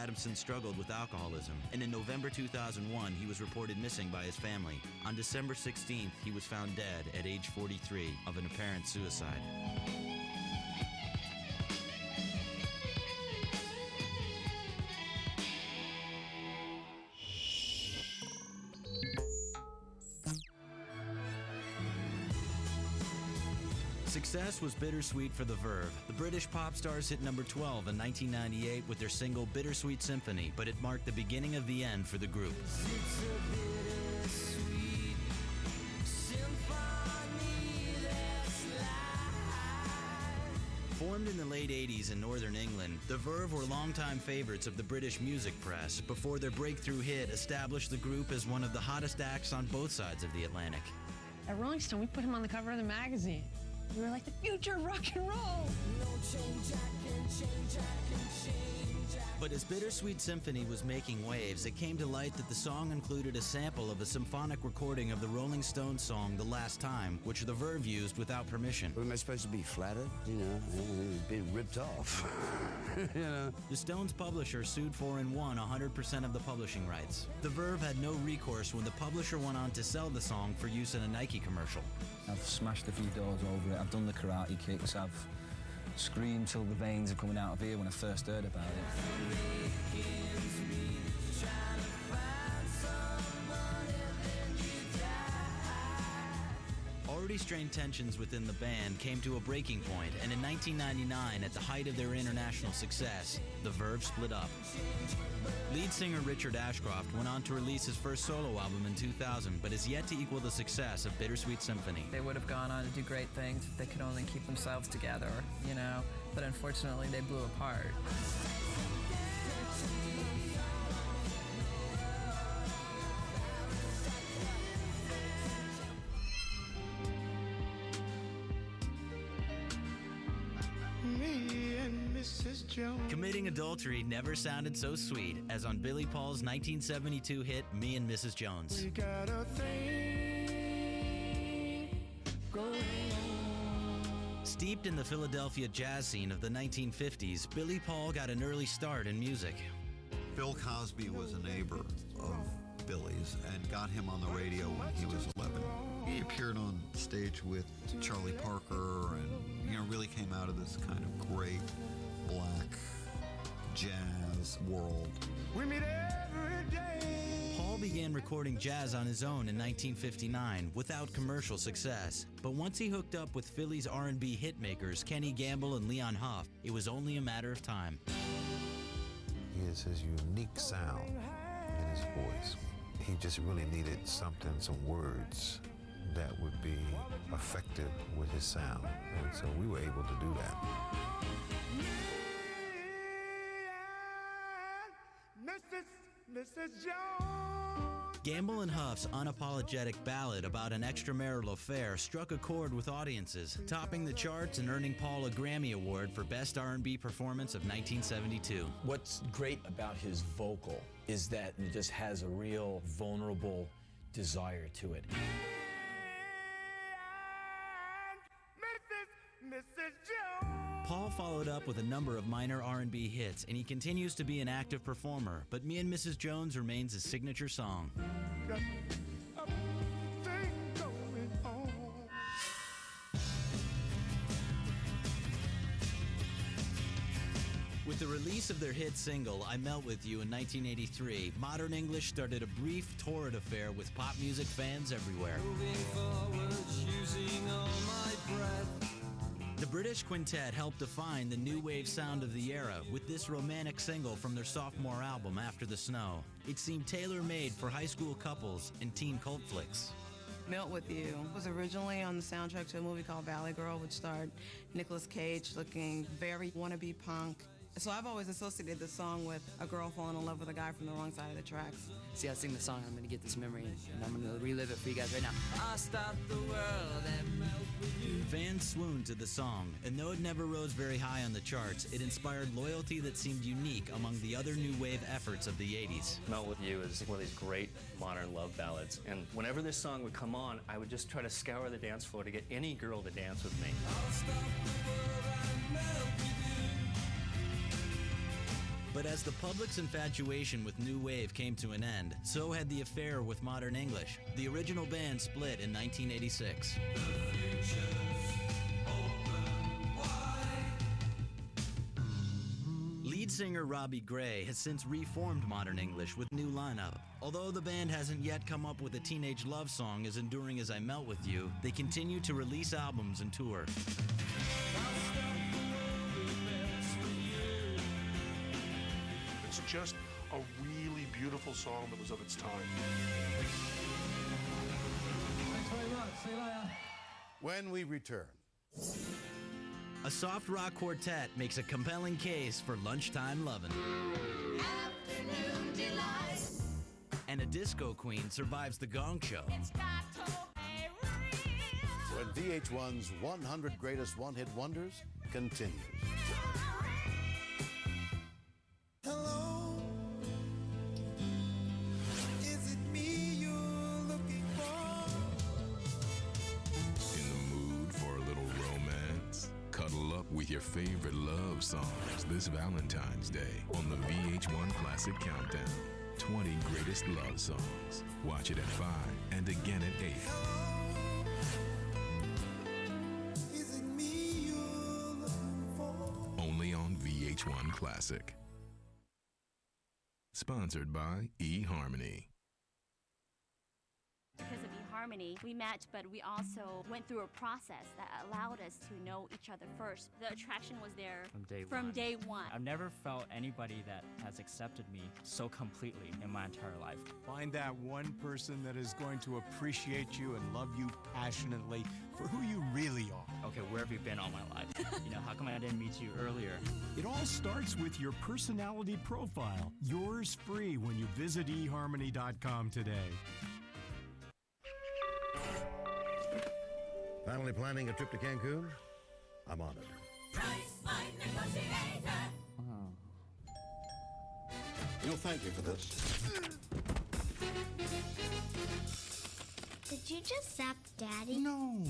Adamson struggled with alcoholism, and in November 2001, he was reported missing by his family. On December 16th, he was found dead at age 43 of an apparent suicide. Success was bittersweet for the Verve. The British pop stars hit number 12 in 1998 with their single Bittersweet Symphony, but it marked the beginning of the end for the group. It's a bittersweet symphony that's life. Formed in the late 80s in northern England, the Verve were longtime favorites of the British music press before their breakthrough hit established the group as one of the hottest acts on both sides of the Atlantic. At Rolling Stone, we put him on the cover of the magazine. We were like the future of rock and roll. No change, I can change, I can change. But as Bittersweet Symphony was making waves, it came to light that the song included a sample of a symphonic recording of the Rolling Stones song The Last Time, which the Verve used without permission. Am I supposed to be flattered? You know, being ripped off. You know? The Stones publisher sued for and won 100% of the publishing rights. The Verve had no recourse when the publisher went on to sell the song for use in a Nike commercial. I've smashed a few doors over it, I've done the karate kicks, I've screamed till the veins are coming out of here when I first heard about it. Already strained tensions within the band came to a breaking point, and in 1999, at the height of their international success, the Verve split up. Lead singer Richard Ashcroft went on to release his first solo album in 2000, but is yet to equal the success of Bittersweet Symphony. They would have gone on to do great things if they could only keep themselves together, you know, but unfortunately they blew apart. Committing adultery never sounded so sweet as on Billy Paul's 1972 hit, Me and Mrs. Jones. We got a thing going on. Steeped in the Philadelphia jazz scene of the 1950s, Billy Paul got an early start in music. Bill Cosby was a neighbor of Billy's and got him on the radio when he was 11. He appeared on stage with Charlie Parker and, you know, really came out of this kind of great black jazz world. We meet every day. Paul began recording jazz on his own in 1959 without commercial success. But once he hooked up with Philly's R&B hitmakers Kenny Gamble and Leon Huff, it was only a matter of time. He has his unique sound in his voice. He just really needed something, some words that would be effective with his sound. And so we were able to do that. Mrs. Jones. Gamble and Huff's unapologetic ballad about an extramarital affair struck a chord with audiences, topping the charts and earning Paul a Grammy Award for Best R&B Performance of 1972. What's great about his vocal is that it just has a real vulnerable desire to it. Mrs. Jones. Paul followed up with a number of minor R&B hits, and he continues to be an active performer, but Me and Mrs. Jones remains his signature song. Got a thing going on. With the release of their hit single, I Melt With You in 1983, Modern English started a brief, torrid affair with pop music fans everywhere. Moving forward, using all my breath. The British quintet helped define the new wave sound of the era with this romantic single from their sophomore album, After the Snow. It seemed tailor-made for high school couples and teen cult flicks. Melt With You was originally on the soundtrack to a movie called Valley Girl, which starred Nicolas Cage looking very wannabe punk. So I've always associated this song with a girl falling in love with a guy from the wrong side of the tracks. See, I sing the song, I'm going to get this memory, and I'm going to relive it for you guys right now. I stop the world and melt with you. Fans swooned to the song, and though it never rose very high on the charts, it inspired loyalty that seemed unique among the other new wave efforts of the 80s. Melt With You is one of these great modern love ballads, and whenever this song would come on, I would just try to scour the dance floor to get any girl to dance with me. I'll stop the world and melt with you. But as the public's infatuation with New Wave came to an end, so had the affair with modern English. The original band split in 1986. Lead singer Robbie Gray has since reformed Modern English with new lineup. Although the band hasn't yet come up with a teenage love song as enduring as I Melt With You, they continue to release albums and tour. It's just a really beautiful song that was of its time. Thanks very much. See you later. When we return. A soft rock quartet makes a compelling case for lunchtime lovin'. Afternoon delight. And a disco queen survives the Gong Show. It's got to be real. When VH1's 100 Greatest One-Hit Wonders continues. Hello. Is it me you're looking for? In the mood for a little romance? Cuddle up with your favorite love songs this Valentine's Day on the VH1 Classic Countdown. 20 greatest love songs. Watch it at 5 and again at 8. Is it me you're looking for? Only on VH1 Classic. Sponsored by eHarmony. Because of eHarmony, we met, but we also went through a process that allowed us to know each other first. The attraction was there from day one. I've never felt anybody that has accepted me so completely in my entire life. Find that one person that is going to appreciate you and love you passionately for who you really are. Okay, where have you been all my life? How come I didn't meet you earlier? It all starts with your personality profile. Yours free when you visit eHarmony.com today. Finally planning a trip to Cancun? I'm on it. Price Line Negotiator. You'll thank me for this. Did you just zap Daddy? No.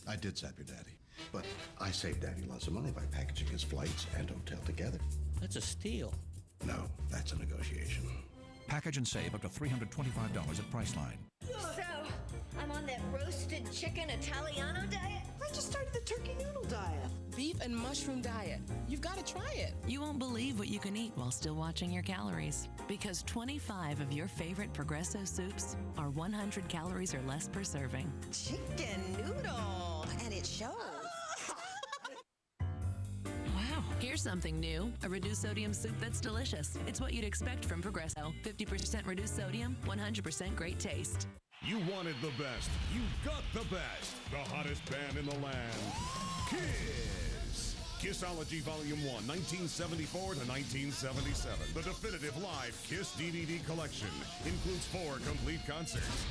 I did zap your daddy. But I saved Daddy lots of money by packaging his flights and hotel together. That's a steal. No, that's a negotiation. Package and save up to $325 at Priceline. So, I'm on that roasted chicken Italiano diet? I just started the turkey noodle diet. Beef and mushroom diet. You've got to try it. You won't believe what you can eat while still watching your calories. Because 25 of your favorite Progresso soups are 100 calories or less per serving. Chicken noodle. And it shows. Wow. Here's something new. A reduced sodium soup that's delicious. It's what you'd expect from Progresso. 50% reduced sodium, 100% great taste. You wanted the best. You got the best. The hottest band in the land. Kiss. Kissology Volume 1, 1974 to 1977. The definitive live Kiss DVD collection. Includes 4 complete concerts.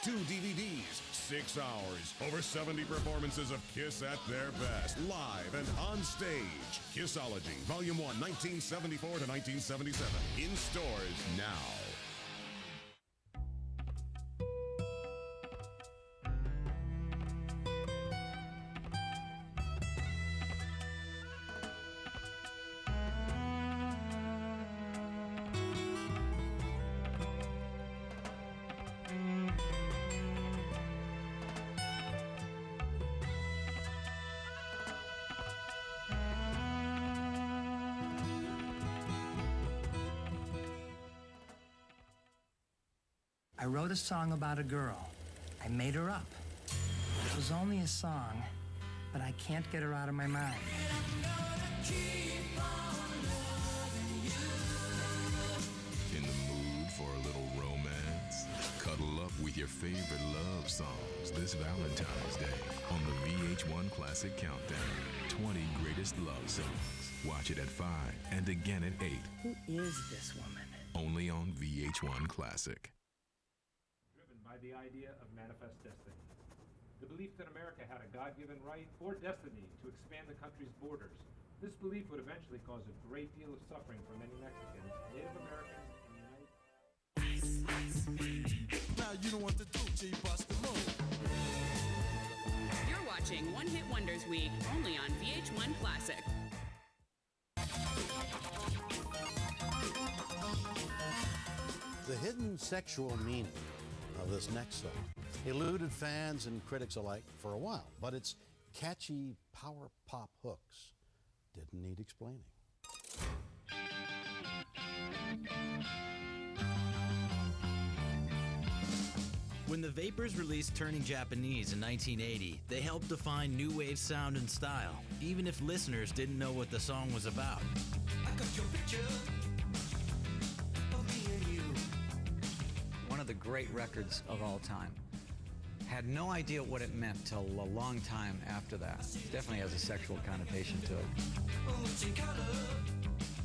2 DVDs, 6 hours, over 70 performances of Kiss at their best, live and on stage. Kissology, Volume 1, 1974 to 1977. In stores now. I wrote a song about a girl. I made her up. It was only a song, but I can't get her out of my mind. In the mood for a little romance? Cuddle up with your favorite love songs this Valentine's Day on the VH1 Classic Countdown. 20 greatest love songs. Watch it at 5 and again at 8. Who is this woman? Only on VH1 Classic. By the idea of manifest destiny. The belief that America had a God-given right or destiny to expand the country's borders. This belief would eventually cause a great deal of suffering for many Mexicans, Native Americans, and the United Now you know what to do till you bust the move. You're watching One Hit Wonders Week, only on VH1 Classic. The hidden sexual meaning of this next song eluded fans and critics alike for a while, but its catchy power pop hooks didn't need explaining. When the Vapors released Turning Japanese in 1980, they helped define new wave sound and style, even if listeners didn't know what the song was about. I got your picture of me and you. One of the great records of all time. Had no idea what it meant till a long time after that. Definitely has a sexual connotation to it.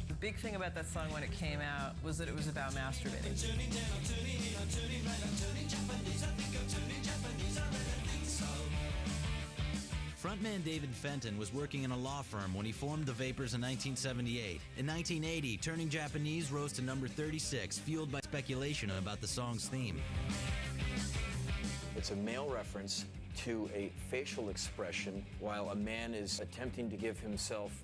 The big thing about that song when it came out was that it was about masturbating. Frontman David Fenton was working in a law firm when he formed the Vapors in 1978. In 1980, Turning Japanese rose to number 36, fueled by speculation about the song's theme. It's a male reference to a facial expression while a man is attempting to give himself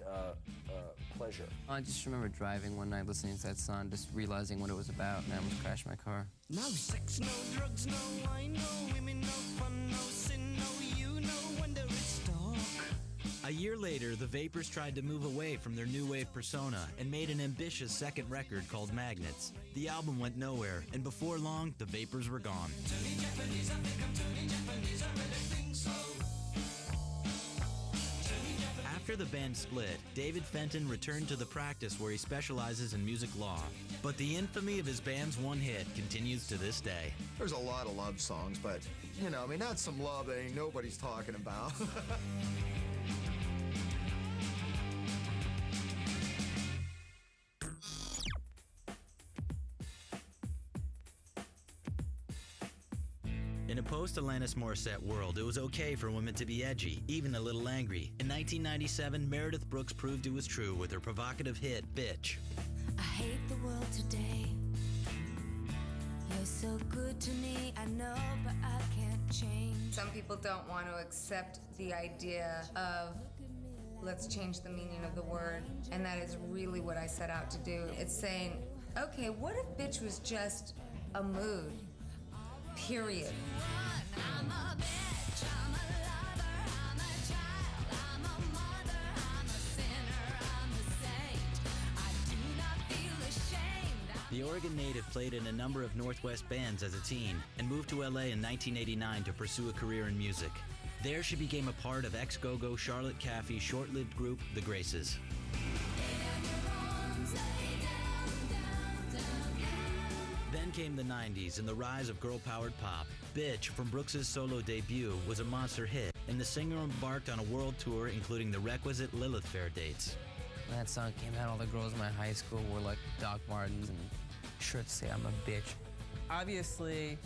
pleasure. I just remember driving one night listening to that song, just realizing what it was about, and I almost crashed my car. No sex, no drugs, no wine, no women, no fun, no sin, no you, no wonder it's dark. A year later, the Vapors tried to move away from their new wave persona and made an ambitious second record called Magnets. The album went nowhere, and before long, the Vapors were gone. Turning Japanese, I think I'm turning Japanese, I really think so. After the band split, David Fenton returned to the practice where he specializes in music law. But the infamy of his band's one hit continues to this day. There's a lot of love songs, but, you know, I mean, that's some love that ain't nobody's talking about. In a post-Alanis Morissette world, it was okay for women to be edgy, even a little angry. In 1997, Meredith Brooks proved it was true with her provocative hit, Bitch. I hate the world today. You're so good to me, I know, but I can't change. Some people don't want to accept the idea of let's change the meaning of the word, and that is really what I set out to do. It's saying, okay, what if bitch was just a mood? Period. I'm a bitch, I'm a lover, I'm a child, I'm a mother, I'm a sinner, I'm a saint. I do not feel ashamed. The Oregon native played in a number of Northwest bands as a teen and moved to LA in 1989 to pursue a career in music. There she became a part of ex-go-go Charlotte Caffey's short-lived group, The Graces. Then came the 90s and the rise of girl-powered pop. Bitch, from Brooks's solo debut, was a monster hit, and the singer embarked on a world tour including the requisite Lilith Fair dates. When that song came out, all the girls in my high school wore like Doc Martens and shirts say I'm a bitch. Obviously,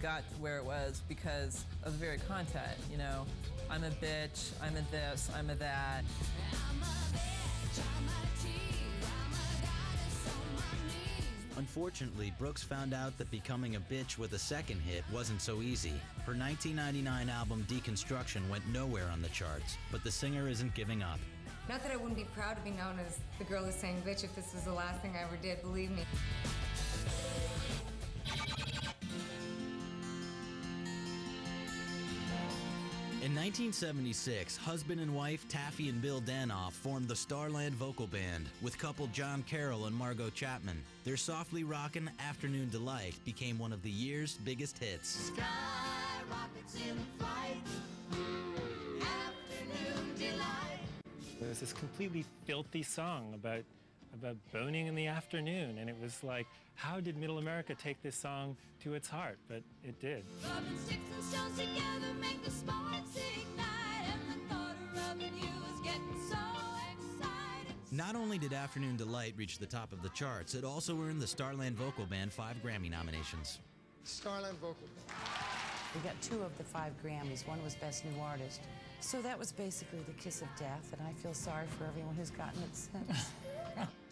got to where it was because of the very content, you know. I'm a bitch, I'm a this, I'm a that. I'm a bitch, I'm a tease, I'm a goddess on my knees. Unfortunately, Brooks found out that becoming a bitch with a second hit wasn't so easy. Her 1999 album Deconstruction went nowhere on the charts, but the singer isn't giving up. Not that I wouldn't be proud to be known as the girl who's saying bitch if this was the last thing I ever did, believe me. In 1976, husband and wife Taffy and Bill Danoff formed the Starland Vocal Band with couple John Carroll and Margot Chapman. Their softly rockin' Afternoon Delight became one of the year's biggest hits. Sky rockets in flight. Afternoon delight. It was this completely filthy song about boning in the afternoon, and it was like, how did Middle America take this song to its heart? But it did. Rubbing sticks and stones together make the sparks ignite, and the thought of rubbing you is getting so exciting. Not only did Afternoon Delight reach the top of the charts, it also earned the Starland Vocal Band 5 Grammy nominations. Starland Vocal Band. We got 2 of the 5 Grammys. One was Best New Artist. So that was basically the kiss of death, and I feel sorry for everyone who's gotten it since.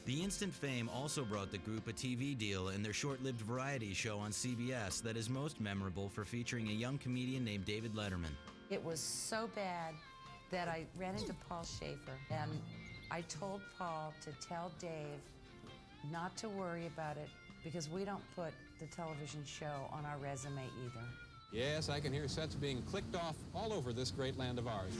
The instant fame also brought the group a TV deal in their short-lived variety show on CBS that is most memorable for featuring a young comedian named David Letterman. It was so bad that I ran into Paul Schaefer, and I told Paul to tell Dave not to worry about it, because we don't put the television show on our resume either. Yes, I can hear sets being clicked off all over this great land of ours.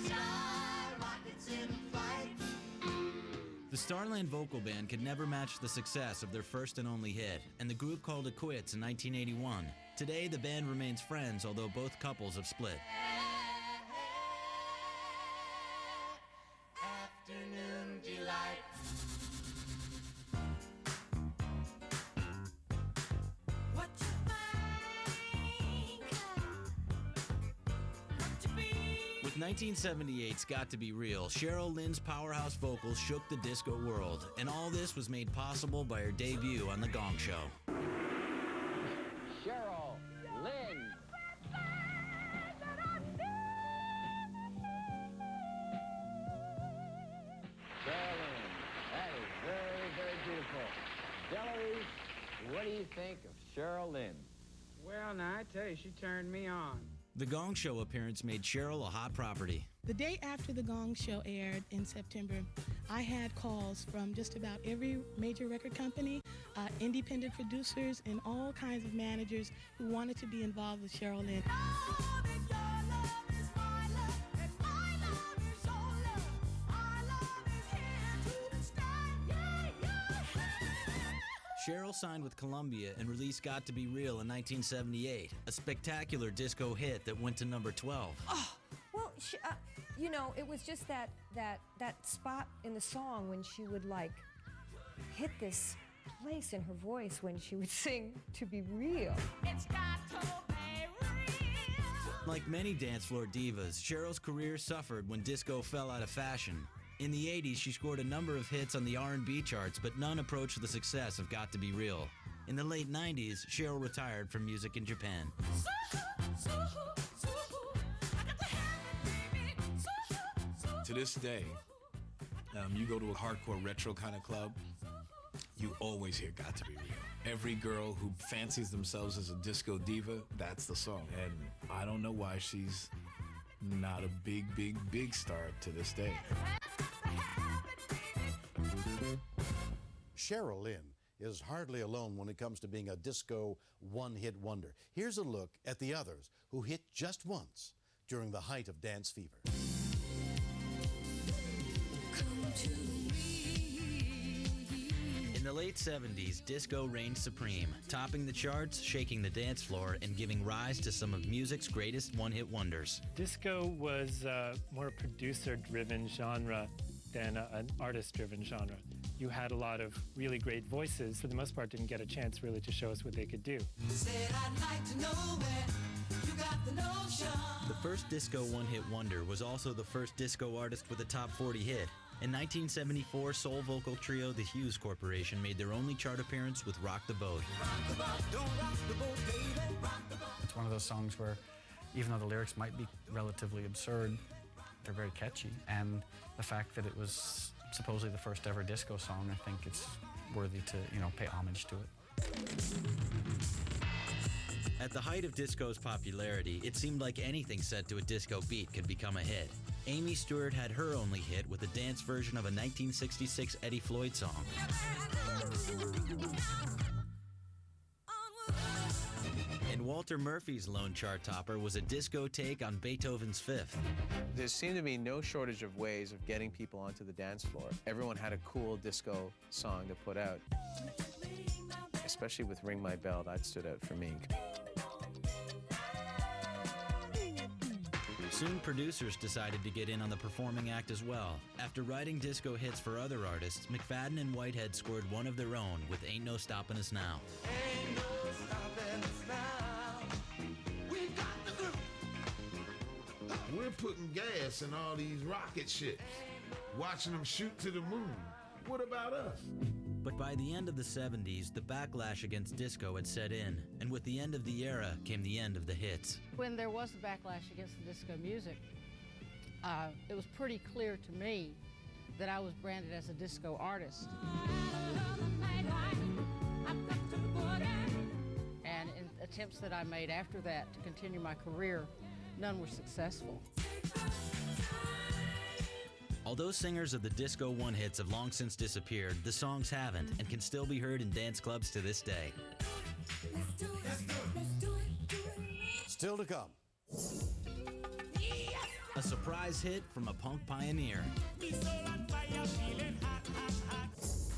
The Starland Vocal Band could never match the success of their first and only hit, and the group called it quits in 1981. Today, the band remains friends, although both couples have split. Afternoon delight. With 1978's Got to Be Real, Cheryl Lynn's powerhouse vocals shook the disco world, and all this was made possible by her debut on The Gong Show. Cheryl Lynn. Cheryl Lynn, that is very, very beautiful. Delarice, what do you think of Cheryl Lynn? Well, now, I tell you, she turned me on. The Gong Show appearance made Cheryl a hot property. The day after The Gong Show aired in September, I had calls from just about every major record company, independent producers, and all kinds of managers who wanted to be involved with Cheryl Lynn. Cheryl signed with Columbia and released Got to Be Real in 1978, a spectacular disco hit that went to number 12. Oh, well, you know, it was just that spot in the song when she would, like, hit this place in her voice when she would sing To Be Real. It's got to be real. Like many dance floor divas, Cheryl's career suffered when disco fell out of fashion. In the 80s, she scored a number of hits on the R&B charts, but none approached the success of Got to Be Real. In the late 90s, Cheryl retired from music in Japan. To this day, you go to a hardcore retro kind of club, you always hear Got to Be Real. Every girl who fancies themselves as a disco diva, that's the song. And I don't know why she's not a big star to this day. Cheryl Lynn is hardly alone when it comes to being a disco one-hit wonder. Here's a look at the others who hit just once during the height of dance fever. In the late 70s, disco reigned supreme, topping the charts, shaking the dance floor, and giving rise to some of music's greatest one-hit wonders. Disco was more a producer-driven genre than an artist-driven genre. You had a lot of really great voices, for the most part didn't get a chance really to show us what they could do. Said I'd like to know where you got the notion. The first disco one-hit wonder was also the first disco artist with a top 40 hit. In 1974, soul vocal trio The Hughes Corporation made their only chart appearance with Rock the Boat. It's one of those songs where, even though the lyrics might be relatively absurd, they're very catchy. And the fact that it was supposedly the first ever disco song, I think it's worthy to, pay homage to it. At the height of disco's popularity, it seemed like anything set to a disco beat could become a hit. Amy Stewart had her only hit with a dance version of a 1966 Eddie Floyd song. And Walter Murphy's lone chart topper was a disco take on Beethoven's Fifth. There seemed to be no shortage of ways of getting people onto the dance floor. Everyone had a cool disco song to put out. Especially with Ring My Bell, that stood out for me. Soon, producers decided to get in on the performing act as well. After writing disco hits for other artists, McFadden and Whitehead scored one of their own with Ain't No Stoppin' Us Now. Ain't no stopping us now. We got the groove. We're putting gas in all these rocket ships, watching them shoot to the moon. What about us? But by the end of the 70s, the backlash against disco had set in, and with the end of the era came the end of the hits. When there was the backlash against the disco music, it was pretty clear to me that I was branded as a disco artist. And in attempts that I made after that to continue my career, none were successful. Although singers of the disco one-hits have long since disappeared, the songs haven't and can still be heard in dance clubs to this day. Still to come. A surprise hit from a punk pioneer.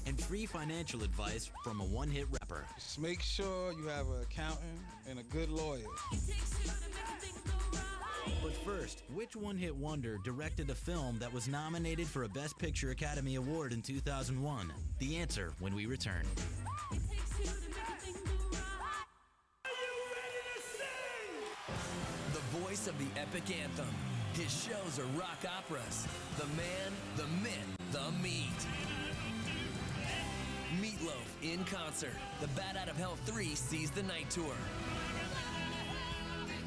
And free financial advice from a one-hit rapper. Just make sure you have an accountant and a good lawyer. But first, which one-hit wonder directed a film that was nominated for a Best Picture Academy Award in 2001? The answer when we return. The voice of the epic anthem. His shows are rock operas. The man, the myth, the meat. Meatloaf in concert. The Bat Out of Hell 3 Seize the Night Tour.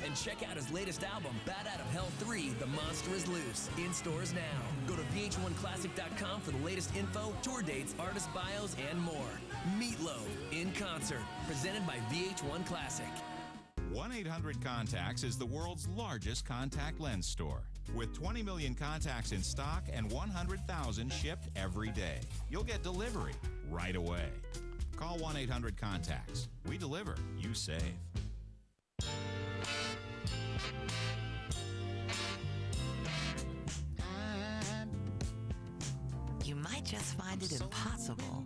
And check out his latest album, Bat Out of Hell 3, The Monster is Loose. In stores now. Go to VH1Classic.com for the latest info, tour dates, artist bios, and more. Meatloaf in concert. Presented by VH1 Classic. 1-800-CONTACTS is the world's largest contact lens store. With 20 million contacts in stock and 100,000 shipped every day. You'll get delivery right away. Call 1-800-CONTACTS. We deliver, you save. You might just find it impossible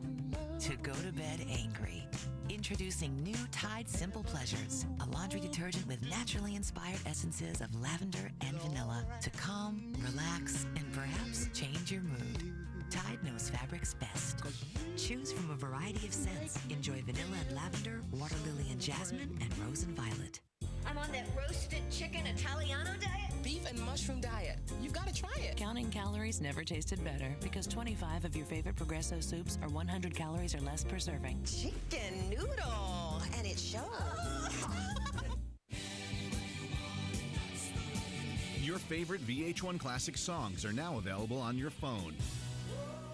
to go to bed angry. Introducing new Tide Simple Pleasures, a laundry detergent with naturally inspired essences of lavender and vanilla to calm, relax, and perhaps change your mood. Tide knows fabrics best. Choose from a variety of scents. Enjoy vanilla and lavender, water lily and jasmine, and rose and violet. I'm on that roasted chicken Italiano diet. Beef and mushroom diet. You've got to try it. Counting calories never tasted better because 25 of your favorite Progresso soups are 100 calories or less per serving. Chicken noodle. And it shows. Your favorite VH1 Classic songs are now available on your phone.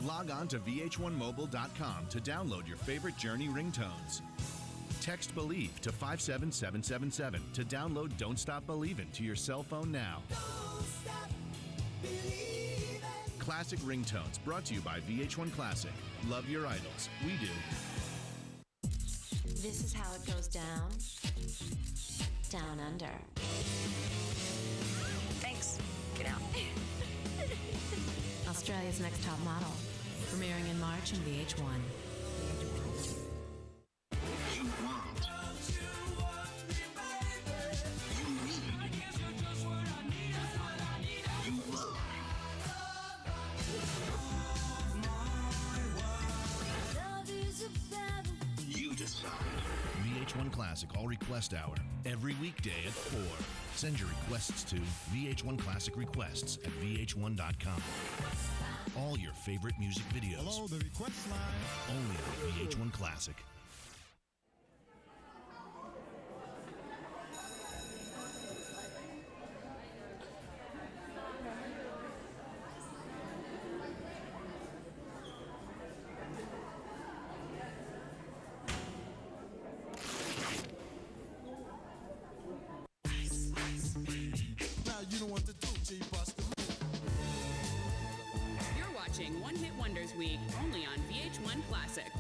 Log on to VH1Mobile.com to download your favorite Journey ringtones. Text BELIEVE to 57777 to download Don't Stop Believin' to your cell phone now. Classic ringtones brought to you by VH1 Classic. Love your idols. We do. This is how it goes down. Down under. Thanks. Get out. Australia's Next Top Model. Premiering in March on VH1. VH1 Classic All Request Hour, every weekday at 4. Send your requests to VH1 Classic Requests at VH1.com. All your favorite music videos. Hello, the request line. Only on VH1 Classic. You're watching One Hit Wonders Week, only on VH1 Classic.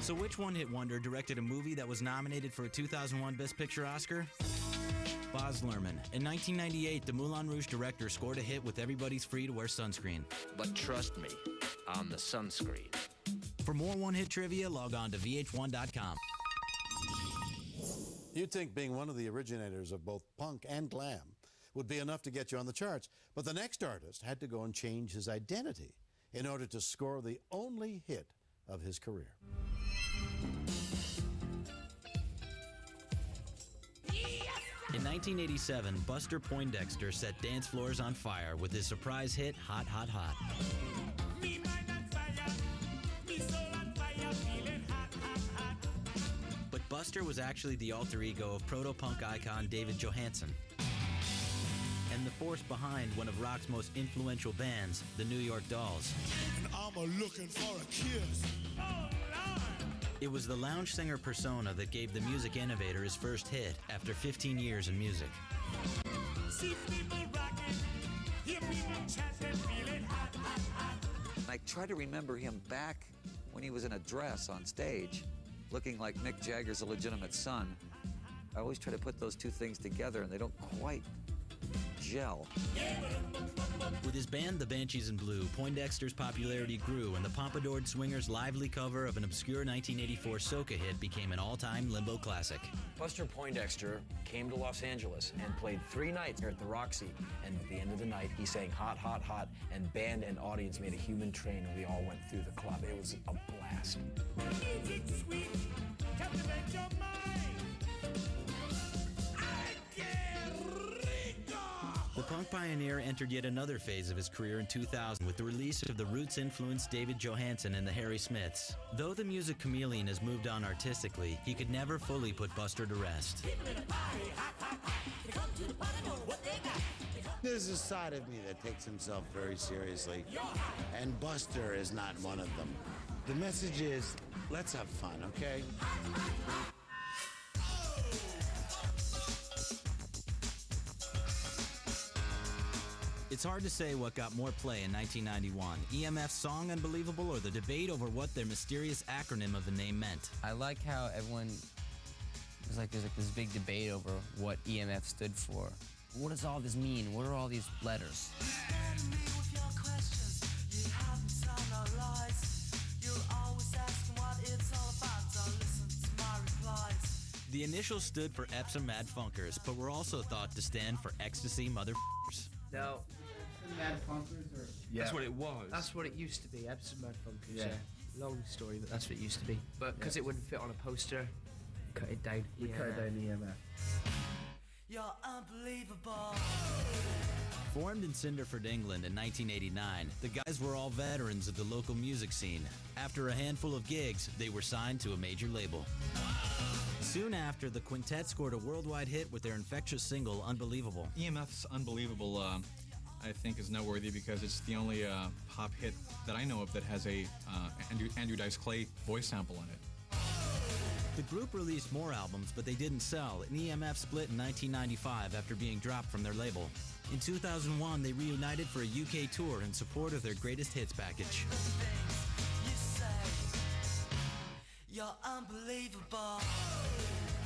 So which one-hit wonder directed a movie that was nominated for a 2001 Best Picture Oscar? Baz Luhrmann. In 1998, the Moulin Rouge director scored a hit with Everybody's Free to Wear Sunscreen. But trust me, on the sunscreen. For more one-hit trivia, log on to VH1.com. You'd think being one of the originators of both punk and glam would be enough to get you on the charts, but the next artist had to go and change his identity in order to score the only hit of his career. In 1987, Buster Poindexter set dance floors on fire with his surprise hit, Hot, Hot, Hot. But Buster was actually the alter ego of proto-punk icon David Johansen, and the force behind one of rock's most influential bands, the New York Dolls. And I'm looking for a kiss. It was the lounge singer persona that gave the music innovator his first hit after 15 years in music. See people rocking, hear people chanting, feeling hot, hot, hot. I try to remember him back when he was in a dress on stage, looking like Mick Jagger's illegitimate son. I always try to put those two things together, and they don't quite gel. With his band, the Banshees in Blue, Poindexter's popularity grew, and the Pompadoured Swingers' lively cover of an obscure 1984 soca hit became an all-time limbo classic. Buster Poindexter came to Los Angeles and played 3 nights here at the Roxy, and at the end of the night, he sang Hot, Hot, Hot, and band and audience made a human train, and we all went through the club. It was a blast. The punk pioneer entered yet another phase of his career in 2000 with the release of the roots-influenced David Johansen and the Harry Smiths. Though the music chameleon has moved on artistically, he could never fully put Buster to rest. There's a side of me that takes himself very seriously, and Buster is not one of them. The message is, let's have fun, okay? It's hard to say what got more play in 1991, EMF's song Unbelievable or the debate over what their mysterious acronym of the name meant. I like how everyone was like, there's like this big debate over what EMF stood for. What does all this mean? What are all these letters? The initials stood for Epsom Mad Funkers, but were also thought to stand for Ecstasy Motherfuckers. No. Mad Funkers, or That's what it was. That's what it used to be, Epsom Mad Funkers, Yeah. Long story, but that's what it used to be. But because it wouldn't fit on a poster, cut it down. we cut it down the EMF. You're unbelievable. Formed in Cinderford, England in 1989, the guys were all veterans of the local music scene. After a handful of gigs, they were signed to a major label. Soon after, the quintet scored a worldwide hit with their infectious single, Unbelievable. EMF's Unbelievable, I think, is noteworthy because it's the only pop hit that I know of that has a Andrew Dice Clay voice sample on it. The group released more albums, but they didn't sell, and EMF split in 1995 after being dropped from their label. In 2001, they reunited for a UK tour in support of their greatest hits package. You're unbelievable.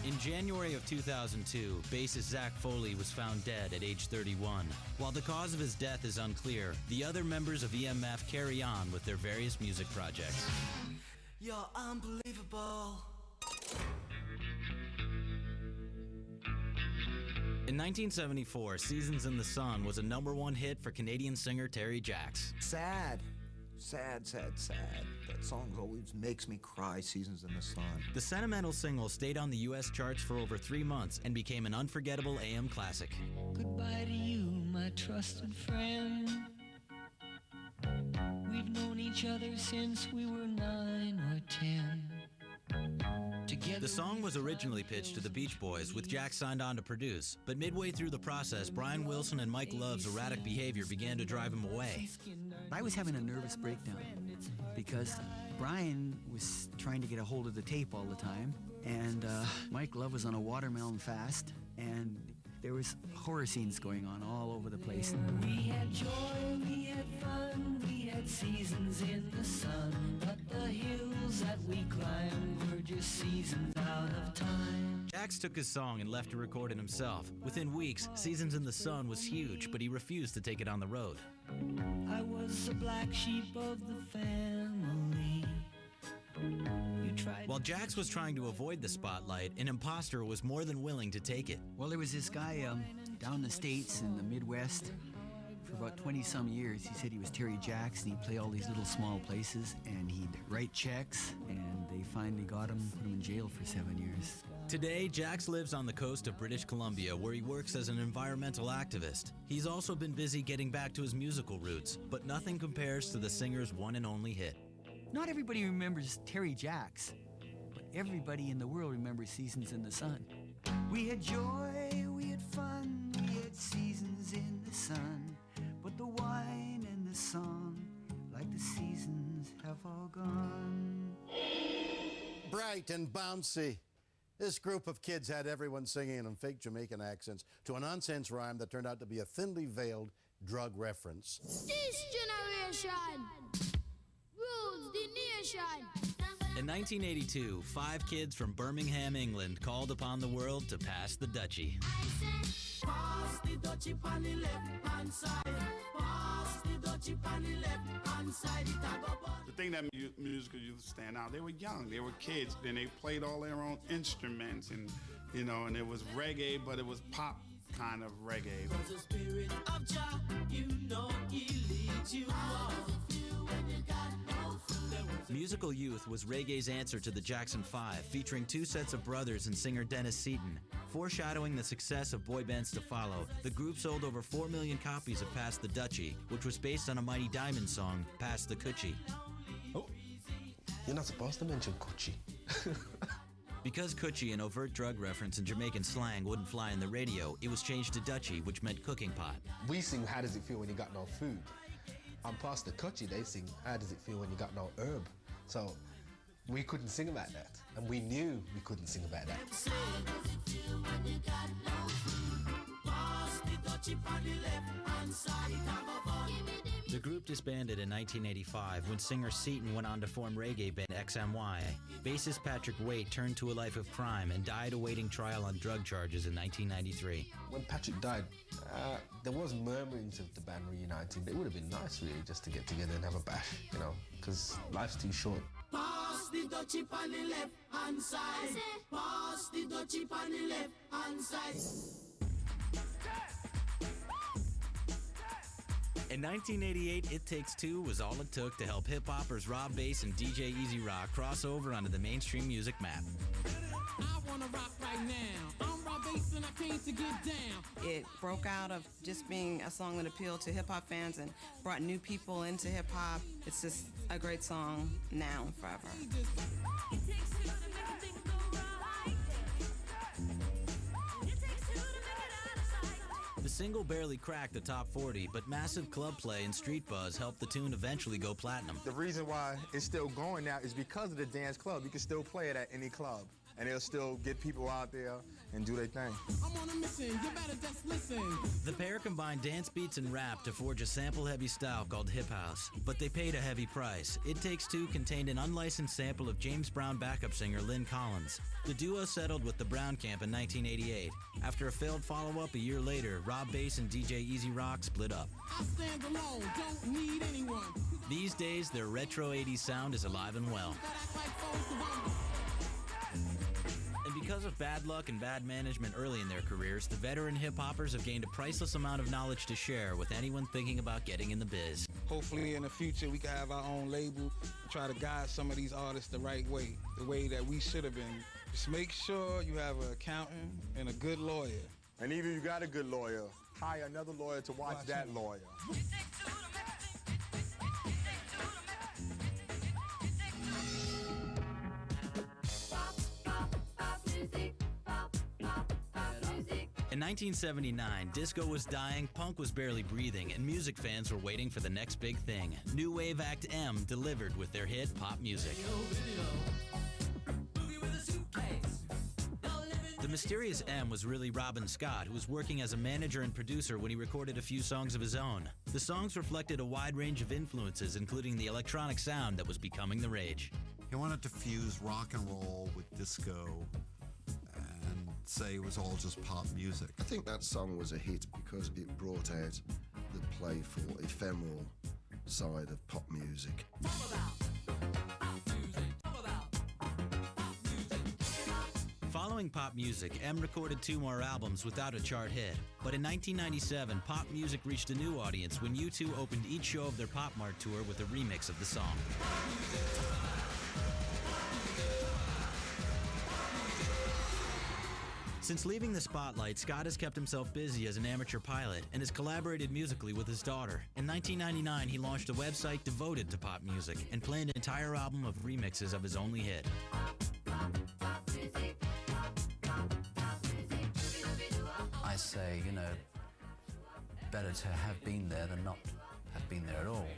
In January of 2002, bassist Zach Foley was found dead at age 31. While the cause of his death is unclear, the other members of EMF carry on with their various music projects. You're unbelievable. In 1974, Seasons in the Sun was a #1 hit for Canadian singer Terry Jacks. Sad. Sad, sad, sad. That song always makes me cry, Seasons in the Sun. The sentimental single stayed on the U.S. charts for over 3 months and became an unforgettable AM classic. Goodbye to you, my trusted friend. We've known each other since we were 9 or 10. Together The song was originally pitched to the Beach Boys, with Jack signed on to produce. But midway through the process, Brian Wilson and Mike Love's erratic behavior began to drive him away. I was having a nervous breakdown because Brian was trying to get a hold of the tape all the time, and Mike Love was on a watermelon fast, and there was horror scenes going on all over the place. we had joy, we had fun, we had seasons in the sun, but the hills that we climbed were just seasons out of time. Jax took his song and left to record it himself. Within weeks, Seasons in the Sun was huge, but he refused to take it on the road. I was the black sheep of the family. You tried. While Jax was trying to avoid the spotlight, an imposter was more than willing to take it. Well, there was this guy down in the States in the Midwest for about 20-some years. He said he was Terry Jacks, and he'd play all these little small places, and he'd write checks, and they finally got him, put him in jail for 7 years. Today, Jax lives on the coast of British Columbia, where he works as an environmental activist. He's also been busy getting back to his musical roots, but nothing compares to the singer's one and only hit. Not everybody remembers Terry Jacks, but everybody in the world remembers Seasons in the Sun. We had joy, we had fun, we had seasons in the sun, but the wine and the song, like the seasons, have all gone. Bright and bouncy. This group of kids had everyone singing in fake Jamaican accents to a nonsense rhyme that turned out to be a thinly veiled drug reference. This generation rules the narration. In 1982, 5 kids from Birmingham, England called upon the world to pass the Dutchie. Pass the Dutchie on the left-hand side. Pass the Dutchie on the left-hand side. The thing that musical youth stand out, they were young, they were kids, and they played all their own instruments, and you know, and it was reggae, but it was pop kind of reggae. The spirit of Jah, you know he leads you on. Musical Youth was reggae's answer to the Jackson 5, featuring 2 sets of brothers and singer Dennis Seaton. Foreshadowing the success of boy bands to follow, the group sold over 4 million copies of Pass the Dutchie, which was based on a Mighty Diamond song, Pass the Coochie. Oh, you're not supposed to mention coochie. Because coochie, an overt drug reference in Jamaican slang, wouldn't fly in the radio, it was changed to Dutchie, which meant cooking pot. We sing, how does it feel when you got no food? On Past the Coochie, they sing, how does it feel when you got no herb? So we couldn't sing about that, and we knew we couldn't sing about that. The group disbanded in 1985 when singer Seaton went on to form reggae band XMY. Bassist Patrick Waite turned to a life of crime and died awaiting trial on drug charges in 1993. When Patrick died, there was murmurings of the band reuniting. It would have been nice, really, just to get together and have a bash, you know, because life's too short. Pass the Dutchie on the left-hand side. Pass the Dutchie on the left-hand side. In 1988, It Takes Two was all it took to help hip-hoppers Rob Bass and DJ Easy Rock cross over onto the mainstream music map. I wanna rock right now. I'm Rob Bass and I came to get down. It broke out of just being a song that appealed to hip-hop fans and brought new people into hip-hop. It's just a great song now and forever. The single barely cracked the top 40, but massive club play and street buzz helped the tune eventually go platinum. The reason why it's still going now is because of the dance club. You can still play it at any club, and it'll still get people out there and do their thing. I'm on a mission, you better just listen. The pair combined dance beats and rap to forge a sample-heavy style called hip house, but they paid a heavy price. It Takes Two contained an unlicensed sample of James Brown backup singer Lynn Collins. The duo settled with the Brown Camp in 1988. After a failed follow-up a year later, Rob Bass and DJ Easy Rock split up. I stand alone, don't need anyone. These days, their retro 80s sound is alive and well. And because of bad luck and bad management early in their careers, the veteran hip-hoppers have gained a priceless amount of knowledge to share with anyone thinking about getting in the biz. Hopefully in the future we can have our own label and try to guide some of these artists the right way, the way that we should have been. Just make sure you have an accountant and a good lawyer. And even if you got a good lawyer, hire another lawyer to watch that lawyer. In 1979, disco was dying, punk was barely breathing, and music fans were waiting for the next big thing. New wave act M delivered with their hit Pop Music. The mysterious M was really Robin Scott, who was working as a manager and producer when he recorded a few songs of his own. The songs reflected a wide range of influences, including the electronic sound that was becoming the rage. He wanted to fuse rock and roll with disco and say it was all just pop music. I think that song was a hit because it brought out the playful, ephemeral side of pop music. Following Pop Music, M recorded 2 more albums without a chart hit. But in 1997, pop music reached a new audience when U2 opened each show of their Pop Mart tour with a remix of the song. Since leaving the spotlight, Scott has kept himself busy as an amateur pilot and has collaborated musically with his daughter. In 1999, he launched a website devoted to pop music and planned an entire album of remixes of his only hit. I say, you know, better to have been there than not have been there at all.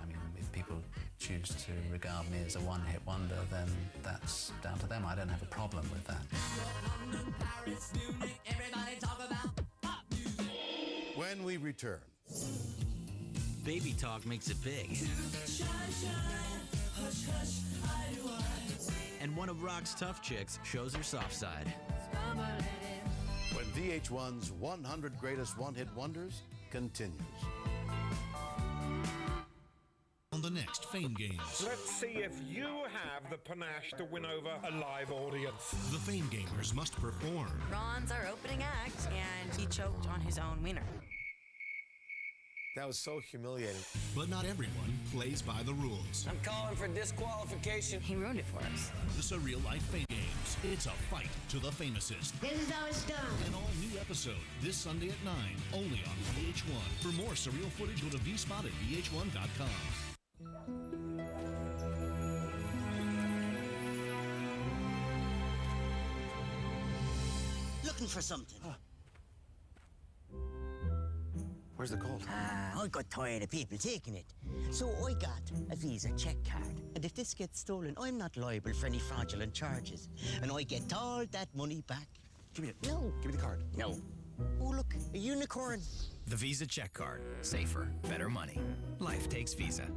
I mean, if people choose to regard me as a one-hit wonder, then that's down to them. I don't have a problem with that. When we return, Baby talk makes it big. And one of rock's tough chicks shows her soft side. When VH1's 100 Greatest One-Hit Wonders continues. On the next Fame Games. Let's see if you have the panache to win over a live audience. The Fame Gamers must perform. Ron's our opening act, and he choked on his own wiener. That was so humiliating. But not everyone plays by the rules. I'm calling for disqualification. He ruined it for us. The Surreal Life Fame Games. It's a fight to the famousest. This is how it's done. An all-new episode this Sunday at 9, only on VH1. For more surreal footage, go to vspot at vh1.com. Looking for something. Where's the gold? I got tired of people taking it. So I got a Visa check card. And if this gets stolen, I'm not liable for any fraudulent charges. And I get all that money back. Give me it. No. Give me the card. No. Oh, look, a unicorn. The Visa check card. Safer, better money. Life takes Visa.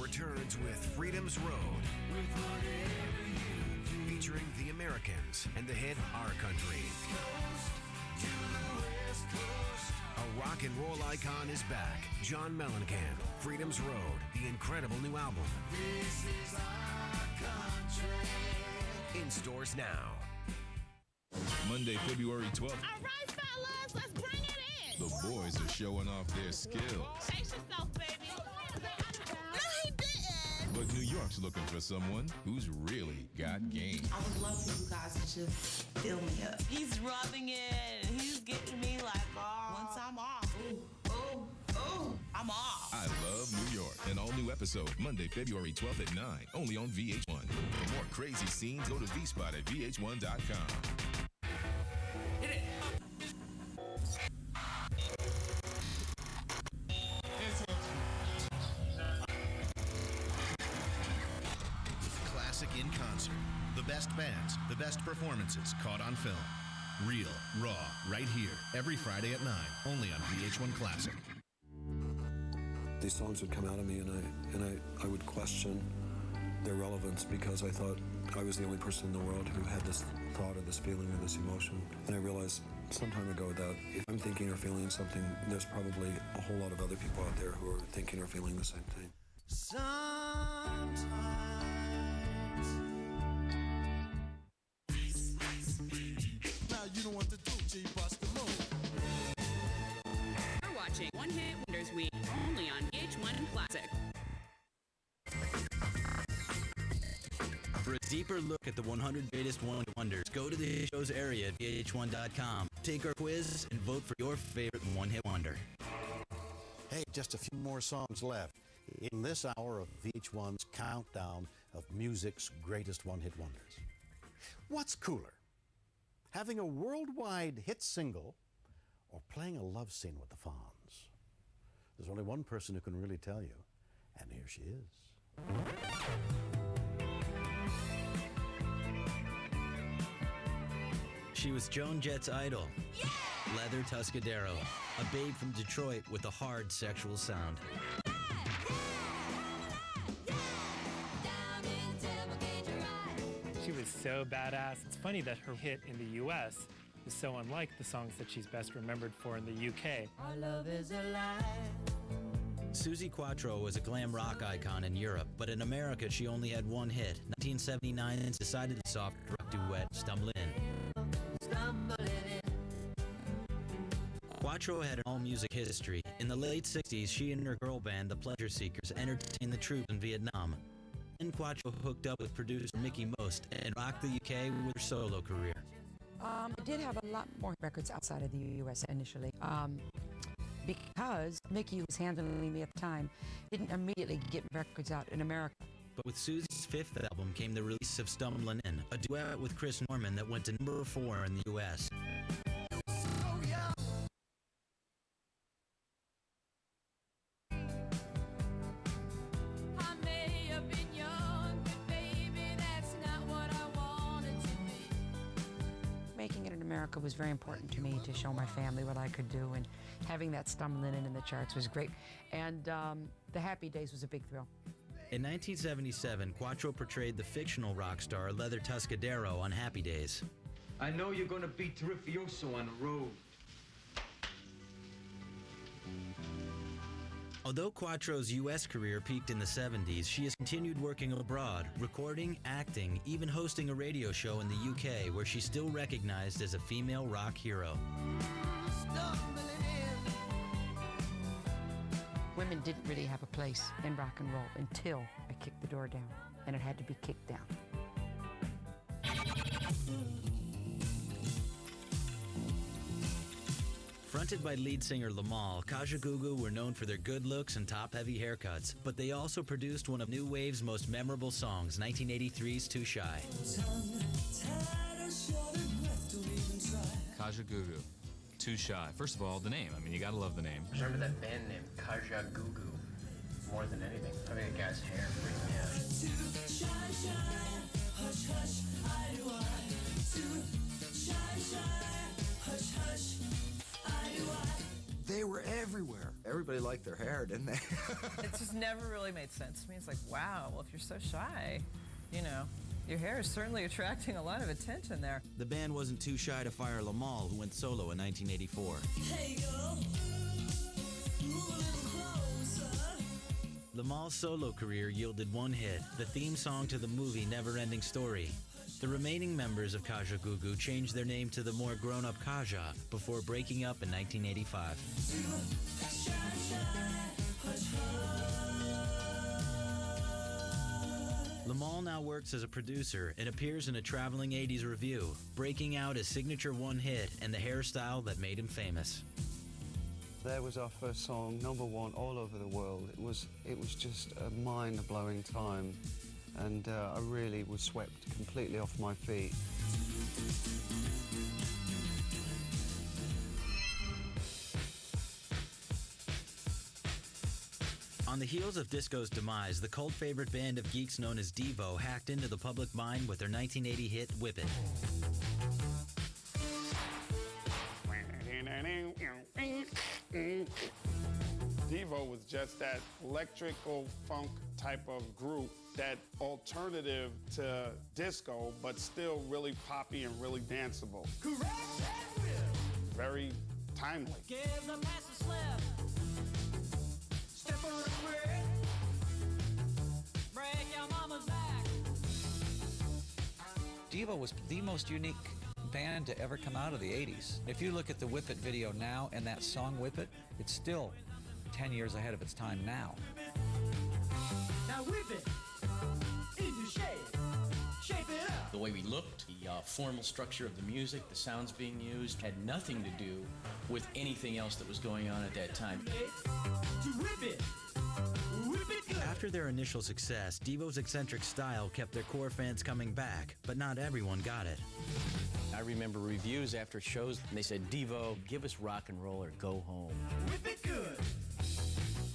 Returns with Freedom's Road, featuring the Americans and the hit Our Country. A rock and roll icon is back. John Mellencamp, Freedom's Road, the incredible new album. This is our country. In stores now. Monday, February 12th. All right, fellas, let's bring it in. The boys are showing off their skills. Taste yourself, baby. But New York's looking for someone who's really got game. I would love for you guys to just fill me up. He's rubbing it. He's getting me like, oh, once I'm off. Ooh, I'm off. I Love New York. An all-new episode, Monday, February 12th at 9, only on VH1. For more crazy scenes, go to vspot at vh1.com. Hit it. Classic in concert. The best bands, the best performances caught on film. Real, raw, right here, every Friday at 9, only on VH1 Classic. These songs would come out of me, and I would question their relevance because I thought I was the only person in the world who had this thought or this feeling or this emotion. And I realized some time ago that if I'm thinking or feeling something, there's probably a whole lot of other people out there who are thinking or feeling the same thing. Sometimes now you don't want to do G bust the move. You're watching One Hit Wonders Week, only on VH1 Classic. For a deeper look at the 100 greatest one wonders, go to the show's area at vh1.com. Take our quiz and vote for your favorite one-hit wonder. Hey, just a few more songs left in this hour of VH1's countdown of music's greatest one-hit wonders. What's cooler, having a worldwide hit single or playing a love scene with the Fonz? There's only one person who can really tell you, and here she is. She was Joan Jett's idol, Leather Tuscadero, a babe from Detroit with a hard sexual sound. She was so badass. It's funny that her hit in the U.S. is so unlike the songs that she's best remembered for in the U.K. Our love is alive. Suzi Quatro was a glam rock icon in Europe, but in America she only had one hit, 1979's decidedly soft rock duet, Stumblin' In. Quatro had an all-music history. In the late 60s, she and her girl band, the Pleasure Seekers, entertained the troops in Vietnam. Quatro hooked up with producer Mickey Most and rocked the UK with her solo career. I did have a lot more records outside of the U.S. initially. Because Mickey was handling me at the time, didn't immediately get records out in America. But with Susie's fifth album came the release of Stumblin' In, a duet with Chris Norman that went to number 4 in the U.S. Making it in America was very important to me to show my family what I could do, and having that Stumbling In the charts was great. And the Happy Days was a big thrill. In 1977, Quatro portrayed the fictional rock star Leather Tuscadero on Happy Days. I know you're gonna be terrifioso on the road. Although Quatro's U.S. career peaked in the 70s, she has continued working abroad, recording, acting, even hosting a radio show in the UK, where she's still recognized as a female rock hero. Women didn't really have a place in rock and roll until I kicked the door down, and it had to be kicked down. Fronted by lead singer Lamal, Kajagoogoo were known for their good looks and top-heavy haircuts, but they also produced one of New Wave's most memorable songs, 1983's Too Shy. Kajagoogoo, Too Shy. First of all, the name. I mean, you gotta love the name. I remember that band name, Kajagoogoo, more than anything. I mean, the guy's hair freaked me out. Too shy, hush, hush, I do I. Too shy, hush, hush. They were everywhere. Everybody liked their hair, didn't they? It just never really made sense to me. It's like, wow, well, if you're so shy, you know, your hair is certainly attracting a lot of attention there. The band wasn't too shy to fire Lamal, who went solo in 1984. Hey, girl, move a little closer. Lamal's solo career yielded one hit, the theme song to the movie Never Ending Story. The remaining members of Kajagoogoo changed their name to the more grown-up Kaja before breaking up in 1985. Lamal now works as a producer and appears in a traveling 80s review, breaking out his signature one hit and the hairstyle that made him famous. There was our first song, #1 all over the world. It was just a mind-blowing time. And I really was swept completely off my feet. On the heels of disco's demise, the cult favorite band of geeks known as Devo hacked into the public mind with their 1980 hit Whip It. Devo was just that electrical funk type of group, that alternative to disco, but still really poppy and really danceable. Very timely. Give the master slip. Step on the grid. Break your mama's back. Devo was the most unique band to ever come out of the 80s. If you look at the Whip It video now and that song Whip It, it's still 10 years ahead of its time now. Now whip it into shape. Shape it up. The way we looked, the formal structure of the music, the sounds being used, had nothing to do with anything else that was going on at that time. To whip it. Whip it good. After their initial success, Devo's eccentric style kept their core fans coming back, but not everyone got it. I remember reviews after shows, and they said, Devo, give us rock and roll or go home. Whip it good.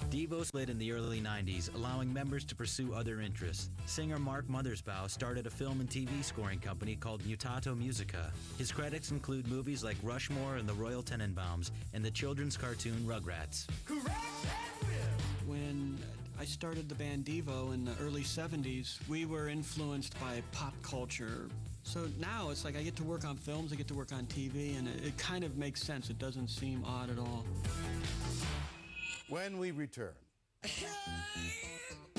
Devo split in the early 90s, allowing members to pursue other interests. Singer Mark Mothersbaugh started a film and TV scoring company called Mutato Musica. His credits include movies like Rushmore and the Royal Tenenbaums and the children's cartoon Rugrats. When I started the band Devo in the early 70s, we were influenced by pop culture. So now it's like I get to work on films, I get to work on TV, and it kind of makes sense. It doesn't seem odd at all. When we return.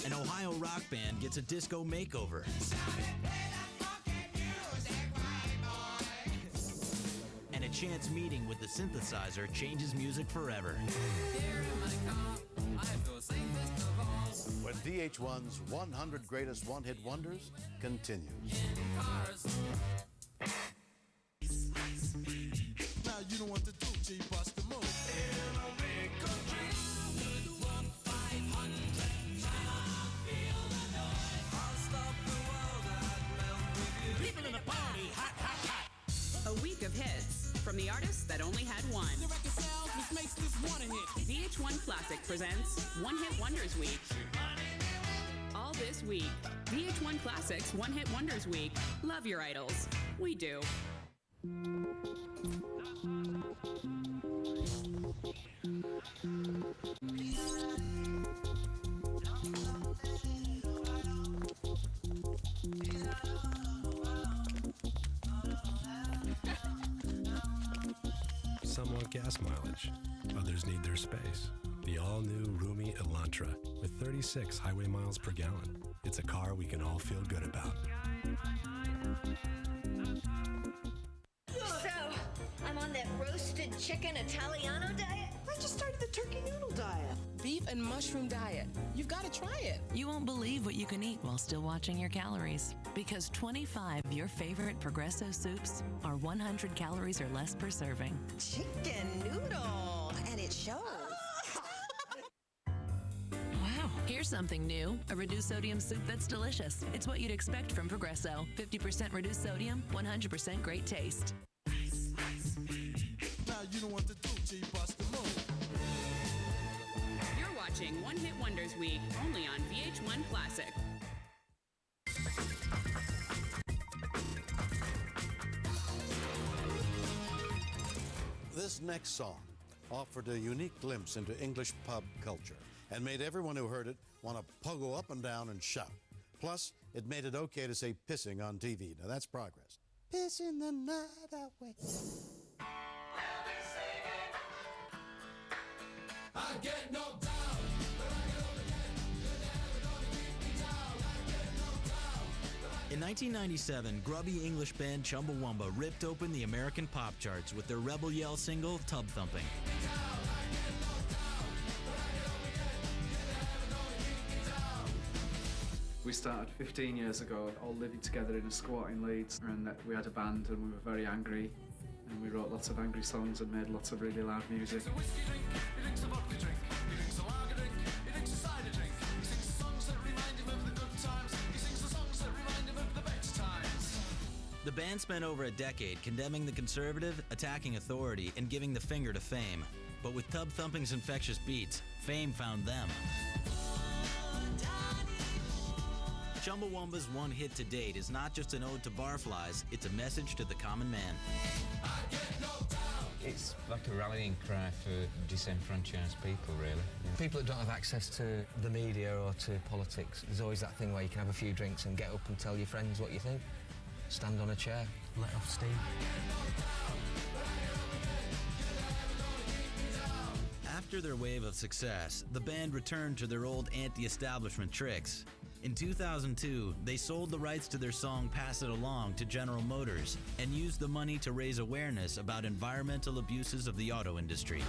An Ohio rock band gets a disco makeover. And a chance meeting with the synthesizer changes music forever. When VH1's 100 Greatest One-Hit Wonders continues. Now you know what to do, G, bust the move. In a big country, would walk 500 miles. Feel the noise. I'll stop the world and melt with you. People in the party, hot, hot, hot. A week of hits from the artists that only had one. The record sells, which makes this one a hit. VH1 Classic presents One Hit Wonders Week. All this week, VH1 Classic's One Hit Wonders Week. Love your idols. We do. Some want gas mileage, others need their space. The all-new roomy Elantra with 36 highway miles per gallon. It's a car we can all feel good about. So, I'm on that roasted chicken Italiano diet. I just started the turkey noodle diet. Beef and mushroom diet. You've got to try it. You won't believe what you can eat while still watching your calories. Because 25 of your favorite Progresso soups are 100 calories or less per serving. Chicken noodle. And it shows. Wow. Here's something new. A reduced sodium soup that's delicious. It's what you'd expect from Progresso. 50% reduced sodium, 100% great taste. Now you know what to do, G, bust the move. You're watching One Hit Wonders Week, only on VH1 Classic. This next song offered a unique glimpse into English pub culture and made everyone who heard it want to pogo up and down and shout. Plus, it made it okay to say pissing on TV. Now that's progress. Pissing the night away. I get knocked down. In 1997, grubby English band Chumbawamba ripped open the American pop charts with their Rebel Yell single, Tub Thumping. We started 15 years ago, all living together in a squat in Leeds, and we had a band and we were very angry, and we wrote lots of angry songs and made lots of really loud music. The band spent over a decade condemning the conservative, attacking authority, and giving the finger to fame. But with Tub Thumping's infectious beats, fame found them. Chumbawamba's one hit to date is not just an ode to barflies, it's a message to the common man. It's like a rallying cry for disenfranchised people, really. People that don't have access to the media or to politics, there's always that thing where you can have a few drinks and get up and tell your friends what you think. Stand on a chair, let off steam. After their wave of success, the band returned to their old anti-establishment tricks. In 2002, they sold the rights to their song Pass It Along to General Motors and used the money to raise awareness about environmental abuses of the auto industry.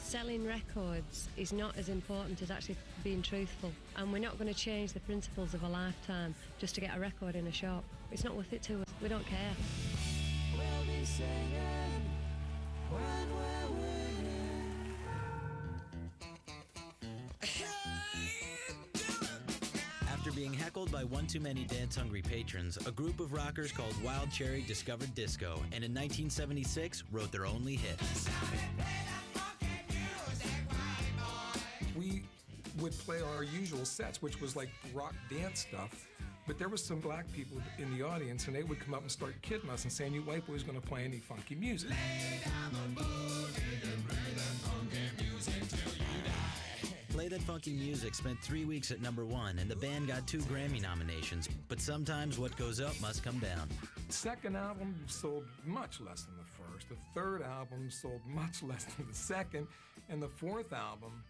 Selling records is not as important as actually being truthful, and we're not going to change the principles of a lifetime just to get a record in a shop. It's not worth it to us. We don't care. We'll be singing when we're After being heckled by one too many dance-hungry patrons, a group of rockers called Wild Cherry discovered disco, and in 1976 wrote their only hit. We would play our usual sets, which was like rock dance stuff, but there was some black people in the audience, and they would come up and start kidding us and saying, "You white boys going to play any funky music?" Play That Funky Music spent 3 weeks at #1, and the band got 2 Grammy nominations. But sometimes what goes up must come down. The second album sold much less than the first. The third album sold much less than the second. And the fourth album,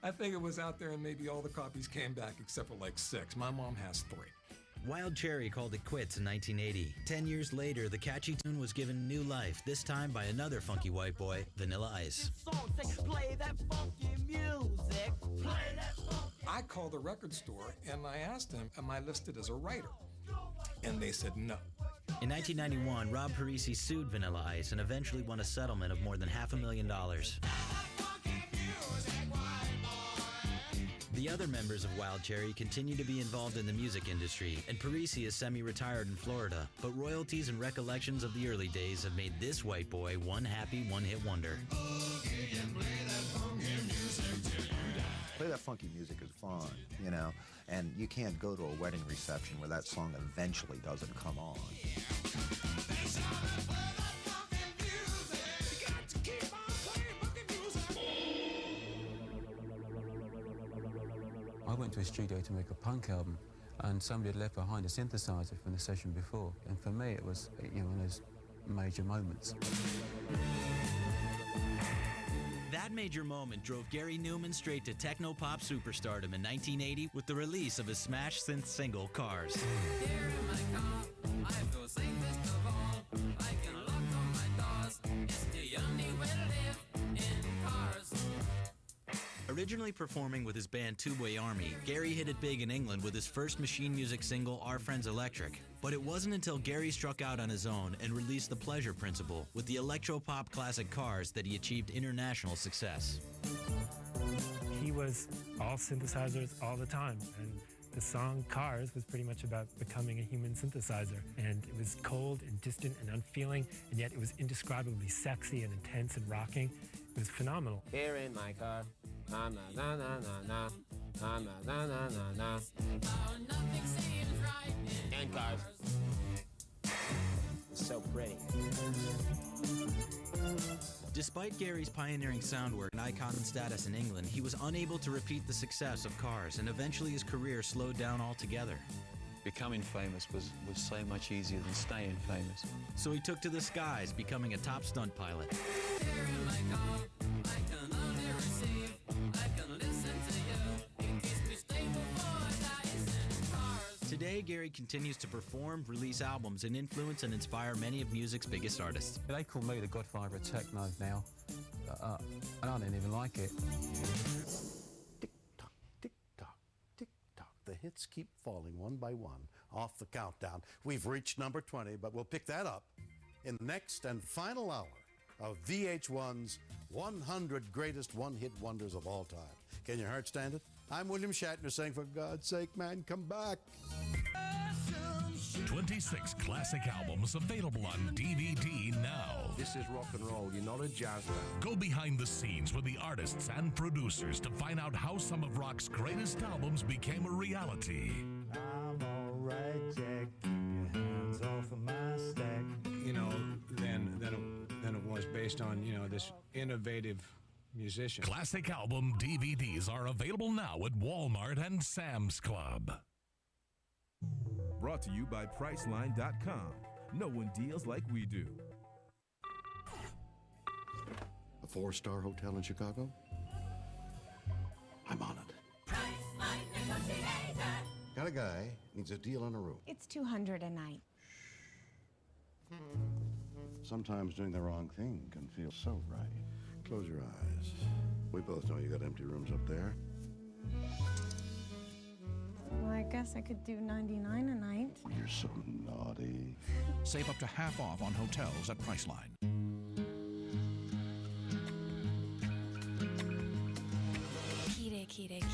I think it was out there and maybe all the copies came back except for like 6. My mom has 3. Wild Cherry called it quits in 1980. 10 years later, the catchy tune was given new life, this time by another funky white boy, Vanilla Ice. Play that funky music. Play that funky. I called the record store and I asked them, am I listed as a writer? And they said no. In 1991, Rob Parisi sued Vanilla Ice and eventually won a settlement of more than $500,000. The other members of Wild Cherry continue to be involved in the music industry, and Parisi is semi-retired in Florida, but royalties and recollections of the early days have made this white boy one happy one-hit wonder. Play that funky music is fun, you know, and you can't go to a wedding reception where that song eventually doesn't come on. I went to a studio to make a punk album, and somebody had left behind a synthesizer from the session before. And for me, it was, you know, one of those major moments. That major moment drove Gary Newman straight to techno-pop superstardom in 1980 with the release of his smash synth single, Cars. Here in my car, I feel safest of all. I can lock on my doors. It's the only way to live in cars. Originally performing with his band Two Way Army, Gary hit it big in England with his first Machine Music single, Our Friends Electric. But it wasn't until Gary struck out on his own and released The Pleasure Principle with the electro-pop classic Cars that he achieved international success. He was all synthesizers all the time, and the song Cars was pretty much about becoming a human synthesizer. And it was cold and distant and unfeeling, and yet it was indescribably sexy and intense and rocking. It was phenomenal. Here in my car, na na na na na na na na na na na. Oh, nothing seems right And Cars. It's so pretty. Despite Gary's pioneering sound work and icon status in England, he was unable to repeat the success of Cars, and eventually his career slowed down altogether. Becoming famous was so much easier than staying famous. So he took to the skies, becoming a top stunt pilot. here in my car. I can only receive. I can listen to you. It keeps me stable for days in cars. Today, Gary continues to perform, release albums, and influence and inspire many of music's biggest artists. They call me the godfather of techno now, and I didn't even like it. Tick-tock, tick-tock, tick-tock. The hits keep falling one by one off the countdown. We've reached number 20, but we'll pick that up in the next and final hour of VH1's 100 Greatest One-Hit Wonders of All Time. Can your heart stand it? I'm William Shatner saying, for God's sake, man, come back. 26 classic albums available on DVD now. This is rock and roll. You're not a jazzer. Go behind the scenes with the artists and producers to find out how some of rock's greatest albums became a reality. I'm all right, Jack. Keep your hands off of my stack. You know, than it was based on, you know, this innovative musician. Classic album DVDs are available now at Walmart and Sam's Club. Brought to you by Priceline.com. No one deals like we do. A 4-star hotel in Chicago? I'm on it. Got a guy, needs a deal on a room. It's $200 a night. Sometimes doing the wrong thing can feel so right. Close your eyes. We both know you got empty rooms up there. Well, I guess I could do $99 a night. You're so naughty. Save up to half off on hotels at Priceline. Kire, kire, kire.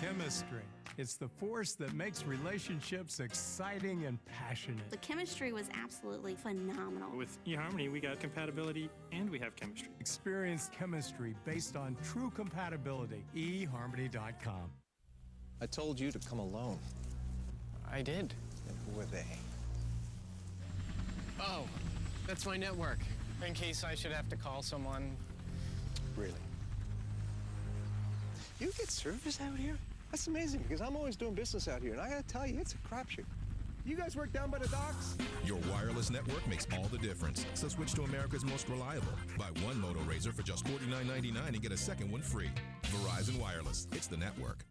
Chemistry. It's the force that makes relationships exciting and passionate. The chemistry was absolutely phenomenal. With eHarmony, we got compatibility and we have chemistry. Experience chemistry based on true compatibility. eHarmony.com. I told you to come alone. I did. And who were they? Oh, that's my network. In case I should have to call someone. Really? You get service out here? That's amazing, because I'm always doing business out here, and I gotta tell you, it's a crapshoot. You guys work down by the docks? Your wireless network makes all the difference. So switch to America's most reliable. Buy one Moto radio razor for just $49.99 and get a second one free. Verizon Wireless. It's the network.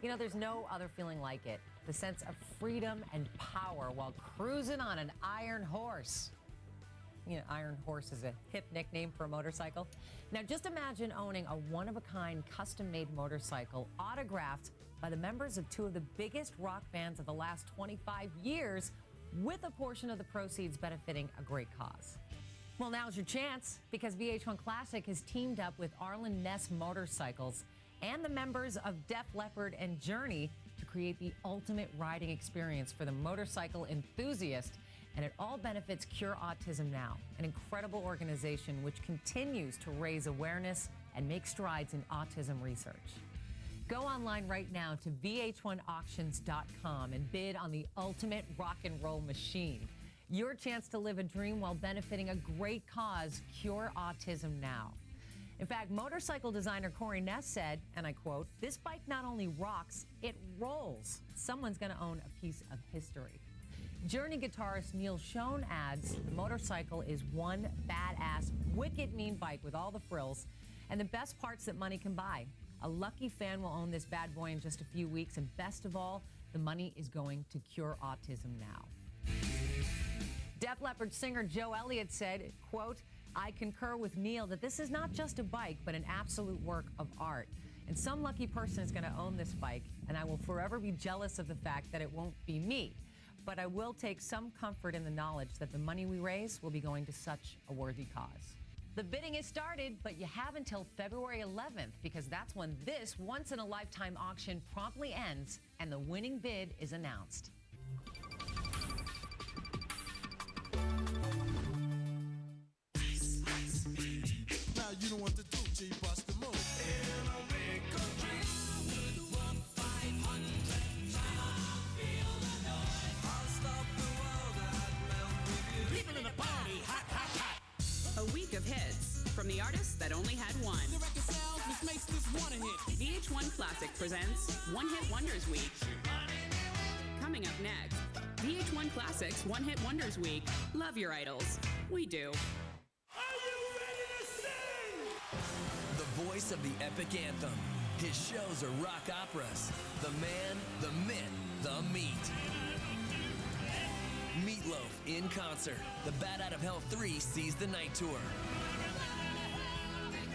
You know, there's no other feeling like it. The sense of freedom and power while cruising on an iron horse. You know, iron horse is a hip nickname for a motorcycle. Now, just imagine owning a one-of-a-kind, custom-made motorcycle autographed by the members of two of the biggest rock bands of the last 25 years, with a portion of the proceeds benefiting a great cause. Well, now's your chance, because VH1 Classic has teamed up with Arlen Ness Motorcycles and the members of Def Leppard and Journey to create the ultimate riding experience for the motorcycle enthusiast. And it all benefits Cure Autism Now, an incredible organization which continues to raise awareness and make strides in autism research. Go online right now to vh1auctions.com and bid on the ultimate rock and roll machine. Your chance to live a dream while benefiting a great cause, Cure Autism Now. In fact, motorcycle designer Corey Ness said, and I quote, "This bike not only rocks, it rolls. Someone's going to own a piece of history." Journey guitarist Neil Schon adds, "The motorcycle is one badass, wicked mean bike with all the frills and the best parts that money can buy. A lucky fan will own this bad boy in just a few weeks, and best of all, the money is going to Cure Autism Now." Def Leppard singer Joe Elliott said, quote, "I concur with Neil that this is not just a bike, but an absolute work of art. And some lucky person is going to own this bike, and I will forever be jealous of the fact that it won't be me. But I will take some comfort in the knowledge that the money we raise will be going to such a worthy cause." The bidding is started, but you have until February 11th, because that's when this once-in-a-lifetime auction promptly ends and the winning bid is announced. Now you don't want to do G, bust the move. In a big country, with 1-500, feel the noise. I'll stop the world and melt with you. People in the party, hot, hot, hot. A week of hits from the artist that only had one. The record sales, which makes this one a hit. VH1 Classic presents One Hit Wonders Week. Coming up next, VH1 Classic's One Hit Wonders Week. Love your idols. We do. The voice of the epic anthem. His shows are rock operas. The man, the myth, the meat. Meatloaf in concert. The Bat Out of Hell 3 Seize the Night Tour.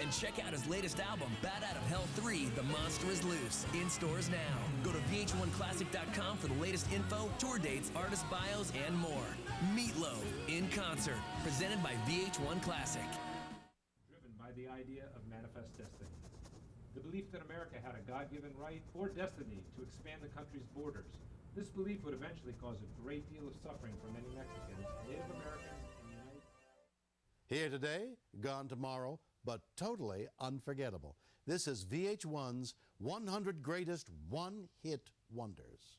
And check out his latest album, Bat Out of Hell 3, The Monster is Loose, in stores now. Go to vh1classic.com for the latest info, tour dates, artist bios, and more. Meatloaf in concert, presented by VH1 Classic. Driven by the idea of manifest destiny. The belief that America had a God-given right or destiny to expand the country's borders. This belief would eventually cause a great deal of suffering for many Mexicans, Native Americans, and the United States. Here today, gone tomorrow, but totally unforgettable. This is VH1's 100 Greatest One-Hit Wonders.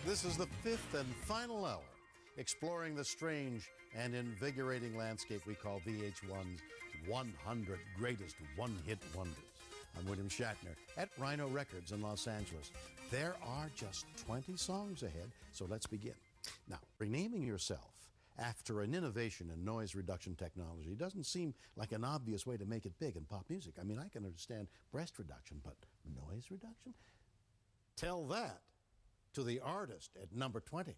This is the fifth and final hour, exploring the strange and invigorating landscape we call VH1's 100 Greatest One-Hit Wonders. I'm William Shatner at Rhino Records in Los Angeles. There are just 20 songs ahead, so let's begin. Now, renaming yourself after an innovation in noise reduction technology doesn't seem like an obvious way to make it big in pop music. I mean, I can understand breast reduction, but noise reduction? Tell that to the artist at number 20.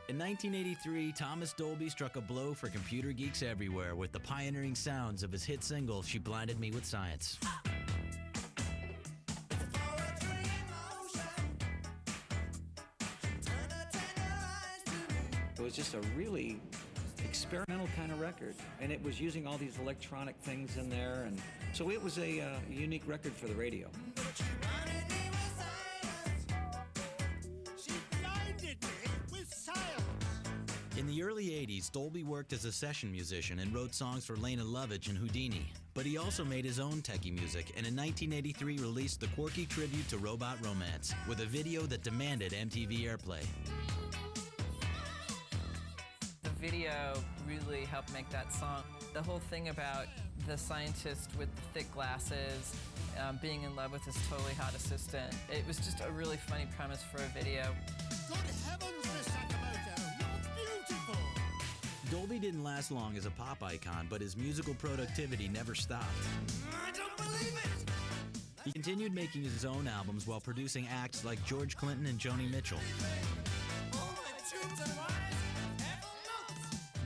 In 1983, Thomas Dolby struck a blow for computer geeks everywhere with the pioneering sounds of his hit single, She Blinded Me with Science. It was just a really experimental kind of record, and it was using all these electronic things in there, and so it was a unique record for the radio. In the early 80s, Dolby worked as a session musician and wrote songs for Lena Lovitch and Houdini. But he also made his own techie music, and in 1983 released the quirky tribute to Robot Romance with a video that demanded MTV airplay. The video really helped make that song. The whole thing about the scientist with the thick glasses being in love with his totally hot assistant. It was just a really funny premise for a video. Good heavens, Miss Sakamoto, you're beautiful! Dolby didn't last long as a pop icon, but his musical productivity never stopped. I don't believe it! He continued making his own albums while producing acts like George Clinton and Joni Mitchell.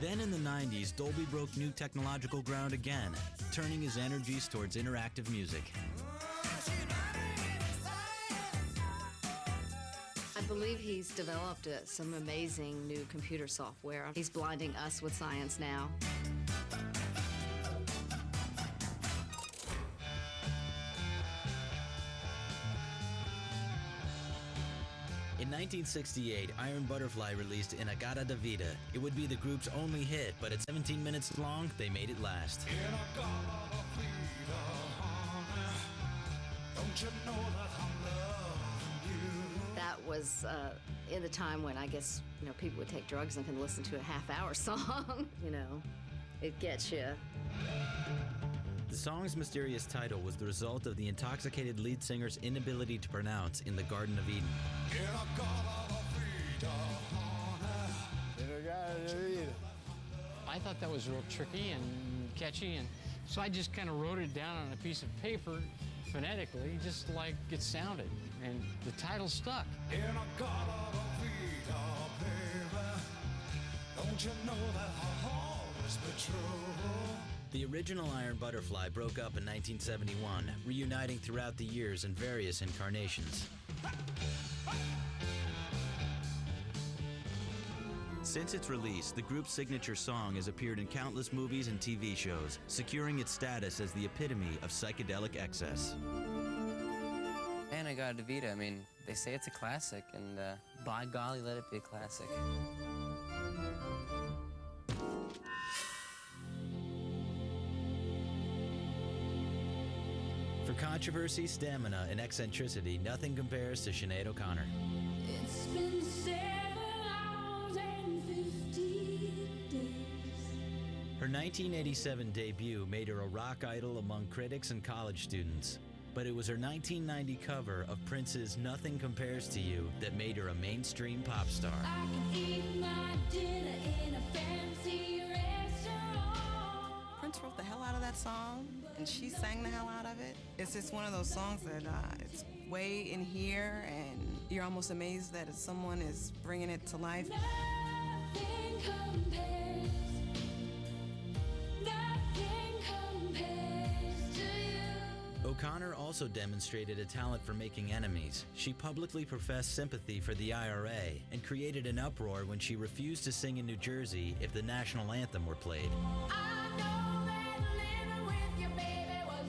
Then in the 90s, Dolby broke new technological ground again, turning his energies towards interactive music. I believe he's developed some amazing new computer software. He's blinding us with science now. In 1968, Iron Butterfly released Inagata da Vida. It would be the group's only hit, but at 17 minutes long, they made it last. That was in the time when I guess people would take drugs and can listen to a half-hour song. It gets you. The song's mysterious title was the result of the intoxicated lead singer's inability to pronounce In the Garden of Eden. I thought that was real tricky and catchy, and so I just kind of wrote it down on a piece of paper phonetically, just like it sounded, and the title stuck. In a garden of Eden, baby, don't you know that I'll always be true? The original Iron Butterfly broke up in 1971, reuniting throughout the years in various incarnations. Since its release, the group's signature song has appeared in countless movies and TV shows, securing its status as the epitome of psychedelic excess. Inagata da Vida, I mean, they say it's a classic, and by golly, let it be a classic. For controversy, stamina, and eccentricity, nothing compares to Sinead O'Connor. It's been 7 hours and 50 days. Her 1987 debut made her a rock idol among critics and college students. But it was her 1990 cover of Prince's Nothing Compares to You that made her a mainstream pop star. I can eat my dinner in a fancy restaurant. Prince wrote the hell out of that song, and she sang the hell out of it. It's just one of those songs that it's way in here, and you're almost amazed that someone is bringing it to life. Nothing compares. Nothing compares to you. O'Connor also demonstrated a talent for making enemies. She publicly professed sympathy for the IRA and created an uproar when she refused to sing in New Jersey if the national anthem were played. I know that living with you, baby, was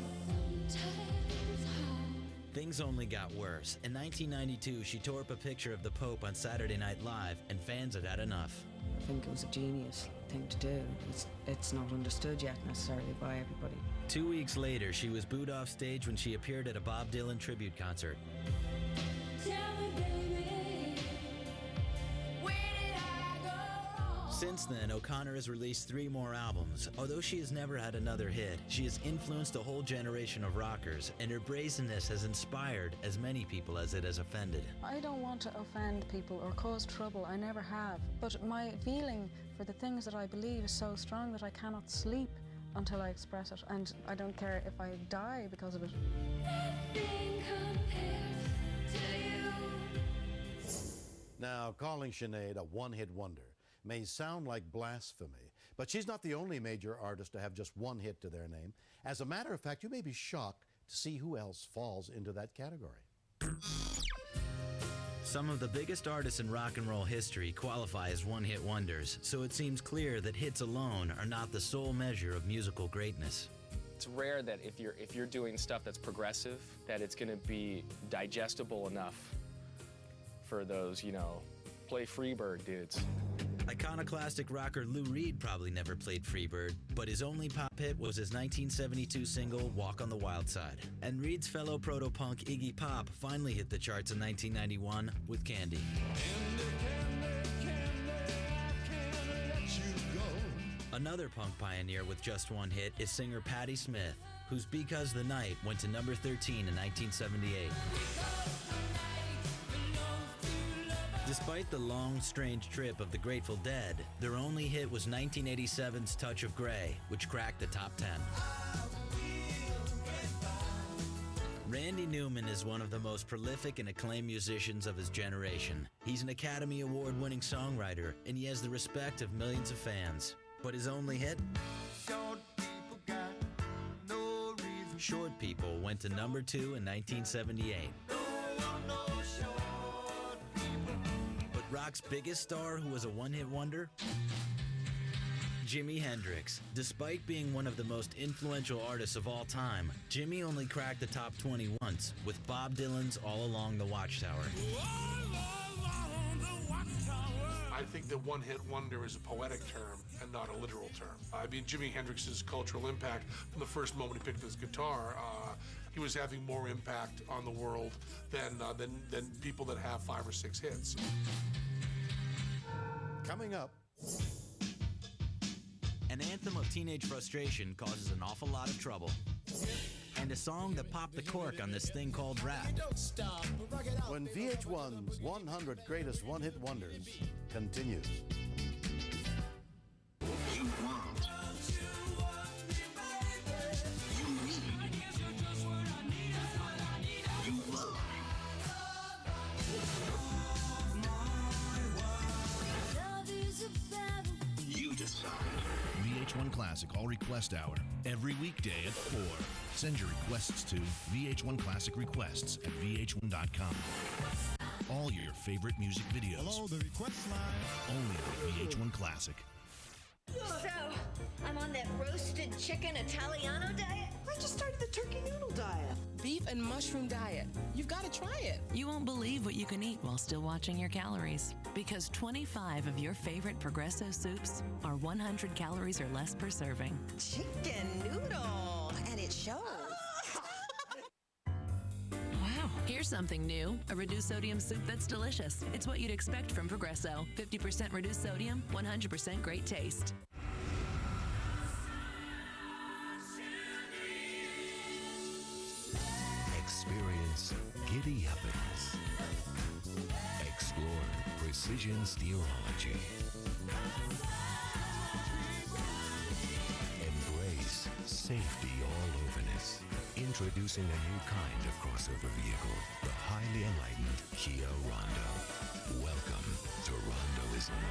sometimes hard. Things only got worse. In 1992, she tore up a picture of the Pope on Saturday Night Live, and fans had had enough. I think it was a genius thing to do. It's not understood yet necessarily by everybody. 2 weeks later, she was booed off stage when she appeared at a Bob Dylan tribute concert. Tell me, baby, where did I go wrong? Since then, O'Connor has released 3 more albums. Although she has never had another hit, she has influenced a whole generation of rockers, and her brazenness has inspired as many people as it has offended. I don't want to offend people or cause trouble, I never have. But my feeling for the things that I believe is so strong that I cannot sleep until I express it, and I don't care if I die because of it. Nothing compares to you. Now, calling Sinead a one-hit wonder may sound like blasphemy, but she's not the only major artist to have just one hit to their name. As a matter of fact, you may be shocked to see who else falls into that category. Some of the biggest artists in rock and roll history qualify as one-hit wonders, so it seems clear that hits alone are not the sole measure of musical greatness. It's rare that if you're doing stuff that's progressive, that it's going to be digestible enough for those, play Freebird, dudes. Iconoclastic rocker Lou Reed probably never played Freebird, but his only pop hit was his 1972 single, Walk on the Wild Side. And Reed's fellow proto-punk Iggy Pop finally hit the charts in 1991 with Candy. Another punk pioneer with just one hit is singer Patti Smith, whose Because the Night went to number 13 in 1978. Despite the long, strange trip of the Grateful Dead, their only hit was 1987's Touch of Grey, which cracked the top 10. Randy Newman is one of the most prolific and acclaimed musicians of his generation. He's an Academy Award-winning songwriter, and he has the respect of millions of fans. But his only hit? Short People went to number 2 in 1978. But rock's biggest star, who was a one-hit wonder? Jimi Hendrix. Despite being one of the most influential artists of all time, Jimi only cracked the top 20 once, with Bob Dylan's All Along the Watchtower. I think that one-hit wonder is a poetic term and not a literal term. I mean, Jimi Hendrix's cultural impact from the first moment he picked up his guitar, he was having more impact on the world than people that have 5 or 6 hits. Coming up. An anthem of teenage frustration causes an awful lot of trouble. And a song that popped the cork on this thing called rap. When VH1's 100 Greatest One-Hit Wonders continues. You want. You need. You love. You decide. VH1 Classic All Request Hour. Every weekday at 4. Send your requests to VH1ClassicRequests at VH1.com. All your favorite music videos. Hello, the request line. Only on VH1 Classic. So, I'm on that roasted chicken Italiano diet. I just started the turkey noodle diet. Beef and mushroom diet. You've got to try it. You won't believe what you can eat while still watching your calories. Because 25 of your favorite Progresso soups are 100 calories or less per serving. Chicken noodle. And it shows. Wow. Here's something new. A reduced sodium soup that's delicious. It's what you'd expect from Progresso. 50% reduced sodium, 100% great taste. Experience giddy uppings. Explore precision steerology. Embrace safety all-overness. Introducing a new kind of crossover vehicle, the highly enlightened Kia Rondo. Welcome to Rondoism.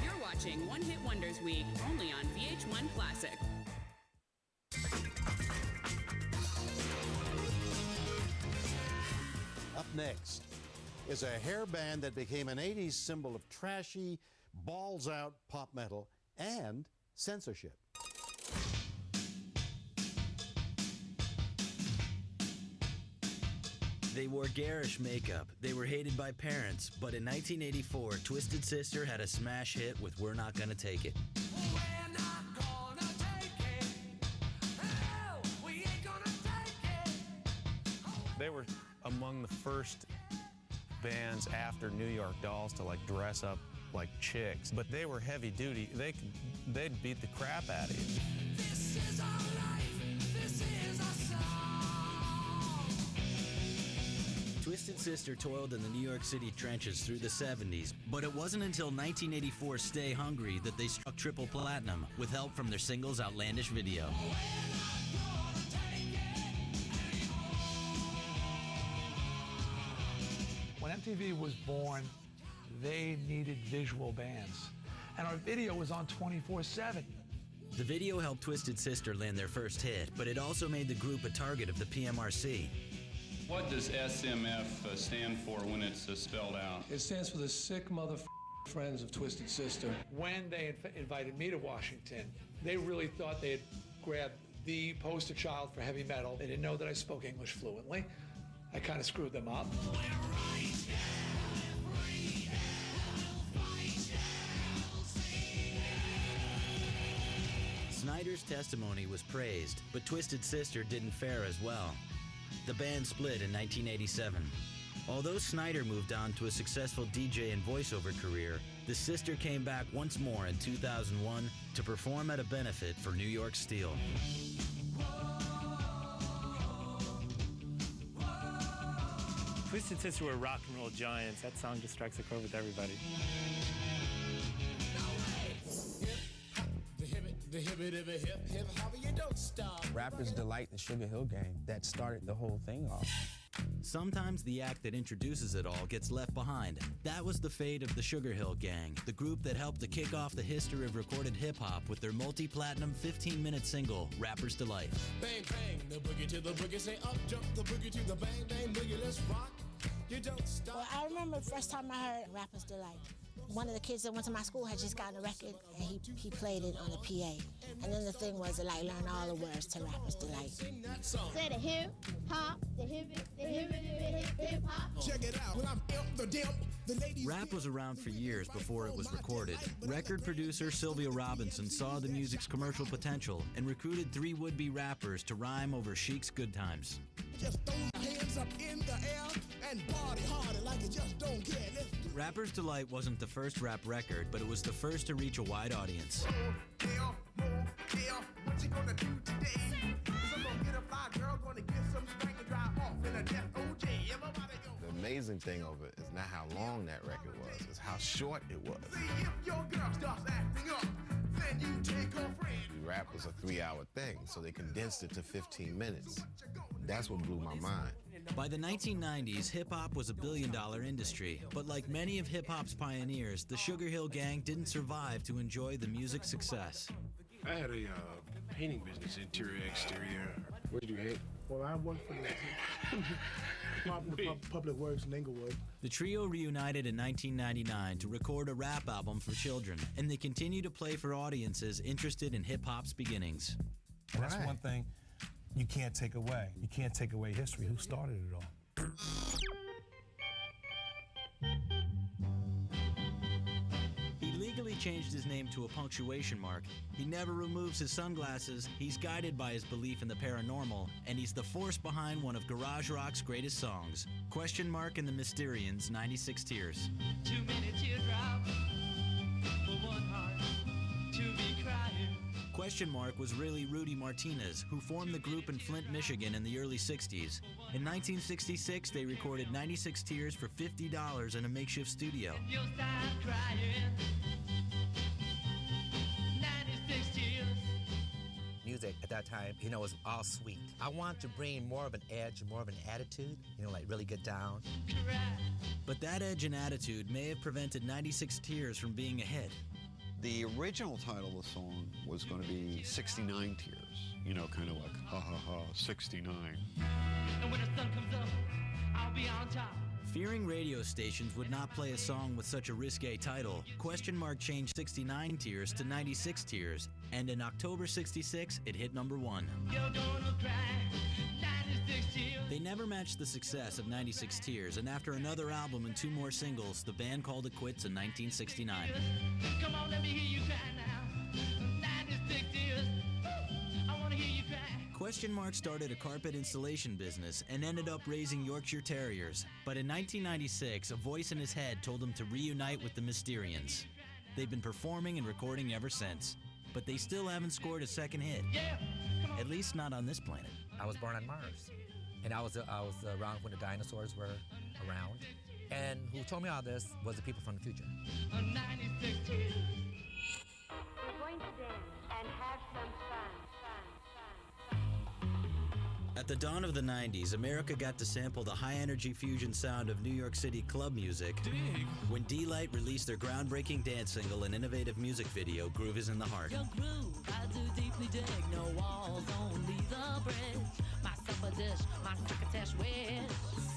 You're watching One Hit Wonders Week, only on VH1 Classic. Up next is a hair band that became an 80s symbol of trashy, balls-out pop metal and censorship. They wore garish makeup. They were hated by parents. But in 1984, Twisted Sister had a smash hit with We're Not Gonna Take It. They were among the first bands after New York Dolls to like dress up like chicks, but they were heavy duty. They'd beat the crap out of you. This is our life. This is our song. Twisted Sister toiled in the New York City trenches through the 70s, but it wasn't until 1984's Stay Hungry that they struck triple platinum with help from their singles Outlandish video. When MTV was born, they needed visual bands. and our video was on 24/7. The video helped Twisted Sister land their first hit, but it also made the group a target of the PMRC. What does SMF stand for when it's spelled out? It stands for the Sick Mother Friends of Twisted Sister. When they invited me to Washington, they really thought they had grabbed the poster child for heavy metal. They didn't know that I spoke English fluently. I kind of screwed them up. Snyder's testimony was praised, but Twisted Sister didn't fare as well. The band split in 1987. Although Snyder moved on to a successful DJ and voiceover career, the sister came back once more in 2001 to perform at a benefit for New York Steel. Twisted Sister were rock and roll giants. That song just strikes a chord with everybody. Rapper's Delight and Sugar Hill Gang, that started the whole thing off. Sometimes the act that introduces it all gets left behind. That was the fate of the Sugar Hill Gang, the group that helped to kick off the history of recorded hip-hop with their multi-platinum 15-minute single, Rapper's Delight. Bang, bang, the boogie to the boogie, say up, jump the boogie to the bang, bang, boogie, let's rock. You don't stop. Well, I remember the first time I heard Rapper's Delight. One of the kids that went to my school had just gotten a record, and he played it on the PA. And then the thing was to like learn all the words to Rapper's Delight. Say the hip hop, the hip hop. Check it out. When I'm the dim, the ladies. Rap was around for years before it was recorded. Record producer Sylvia Robinson saw the music's commercial potential and recruited 3 would-be rappers to rhyme over Chic's Good Times. Just throw your hands up in the air and party harder like you just don't care. Rapper's Delight wasn't the first rap record, but it was the first to reach a wide audience. What you gonna do today? I'm gonna get a fly girl, gonna get some spank and drive off in a death OJ. The amazing thing of it is not how long that record was, it's how short it was. See if your girl starts acting up, then you take her friend. Rap was a 3-hour thing, so they condensed it to 15 minutes. That's what blew my mind. By the 1990s, hip-hop was a billion-dollar industry, but like many of hip-hop's pioneers, the Sugar Hill Gang didn't survive to enjoy the music's success. I had a painting business, interior, exterior. What did you hate? Well, I worked for the Public Works in Inglewood. The trio reunited in 1999 to record a rap album for children, and they continue to play for audiences interested in hip-hop's beginnings. And that's one thing you can't take away. You can't take away history. Who started it all? He legally changed his name to a punctuation mark. He never removes his sunglasses. He's guided by his belief in the paranormal, and he's the force behind one of garage rock's greatest songs, Question Mark and the Mysterians' 96 Tears. Too many teardrops for one heart to be crying. Question Mark was really Rudy Martinez, who formed the group in Flint, Michigan in the early 60s. In 1966, they recorded 96 Tears for $50 in a makeshift studio. You'll stop crying. 96 tears. Music at that time, was all sweet. I want to bring more of an edge, more of an attitude, like really get down. But that edge and attitude may have prevented 96 Tears from being a hit. The original title of the song was going to be 69 Tears, kind of like, ha ha ha, 69. And when the sun comes up, I'll be on top. Fearing radio stations would not play a song with such a risque title, Question Mark changed 69 Tears to 96 Tears, and in October 66, it hit number 1. You're gonna cry, 96 tears. They never matched the success of 96 Tears, and after another album and 2 more singles, the band called it quits in 1969. Come on, let me hear you cry now. 96 tears. I wanna hear you cry. Question Mark started a carpet installation business and ended up raising Yorkshire Terriers. But in 1996, a voice in his head told him to reunite with the Mysterians. They've been performing and recording ever since, but they still haven't scored a second hit. At least not on this planet. I was born on Mars, and I was around when the dinosaurs were around. And who told me all this was the people from the future. 96 tears. We're going to dance and have some fun. At the dawn of the 90s, America got to sample the high-energy fusion sound of New York City club music when D-Light released their groundbreaking dance single and innovative music video, Groove is in the Heart. Your groove, I do deeply dig. No walls, only the bridge. My supper dish, my crocketesh wish.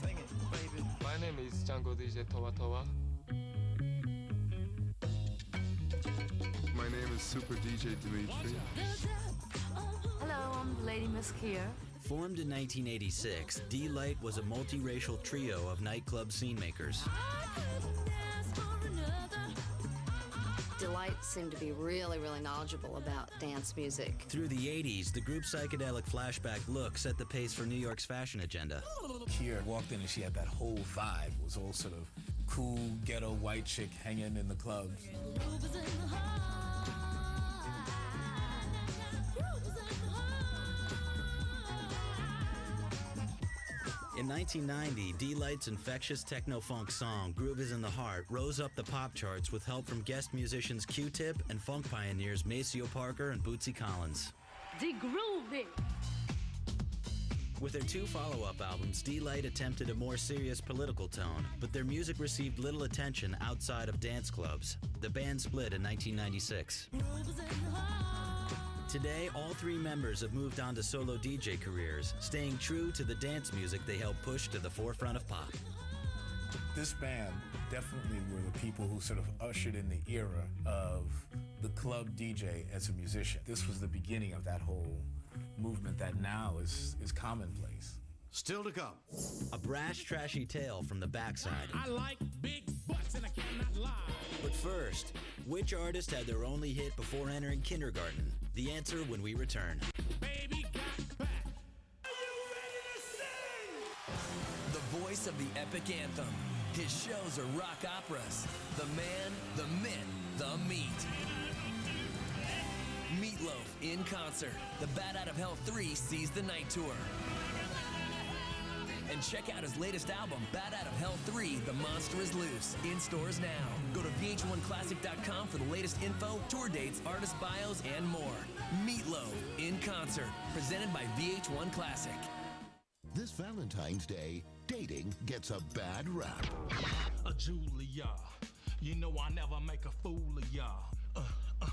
Sing it, baby. My name is Django DJ Towa Towa. My name is Super DJ Dimitri. Hello, I'm Lady Miss Kia. Formed in 1986, D-Light was a multiracial trio of nightclub scene makers. Delight seemed to be really knowledgeable about dance music. Through the 80s, the group's psychedelic flashback look set the pace for New York's fashion agenda. Kier walked in and she had that whole vibe. It was all sort of cool, ghetto, white chick hanging in the clubs. In 1990, D-Light's infectious techno-funk song, Groove is in the Heart, rose up the pop charts with help from guest musicians Q-Tip and funk pioneers Maceo Parker and Bootsy Collins. The groovy. With their two follow-up albums, D-Light attempted a more serious political tone, but their music received little attention outside of dance clubs. The band split in 1996. Today, all three members have moved on to solo DJ careers, staying true to the dance music they helped push to the forefront of pop. This band definitely were the people who sort of ushered in the era of the club DJ as a musician. This was the beginning of that whole movement that now is commonplace. Still to come. A brash, trashy tale from the backside. I like big butts and I cannot lie. But first, which artist had their only hit before entering kindergarten? The answer when we return. Baby got back. Are you ready to sing? The voice of the epic anthem. His shows are rock operas. The man, the myth, the meat. Meatloaf in concert. The Bat Out of Hell 3 sees the night tour. And check out his latest album, Bat Out of Hell 3, The Monster is Loose, in stores now. Go to VH1Classic.com for the latest info, tour dates, artist bios, and more. Meatloaf in concert, presented by VH1 Classic. This Valentine's Day, dating gets a bad rap. Julia, you know I never make a fool of ya.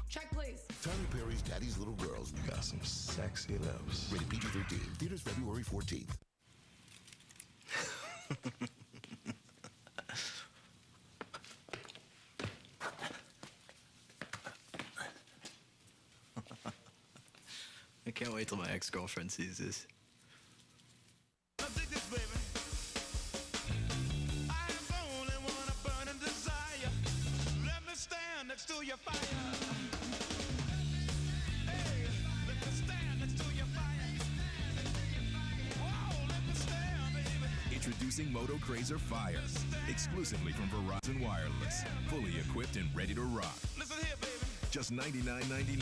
Check, please. Tyler Perry's Daddy's Little Girls. You got some sexy lips. Rated PG-13. Theaters February 14th. I can't wait till my ex-girlfriend sees this. Now dig this, baby. I have only one a burning desire. Let me stand next to your fire. Hey, let me stand next to your fire. Whoa, let me stand, baby. Introducing Moto Crazer Fire, exclusively from Verizon Wireless. Fully equipped and ready to rock. Listen here, baby. Just $99.99.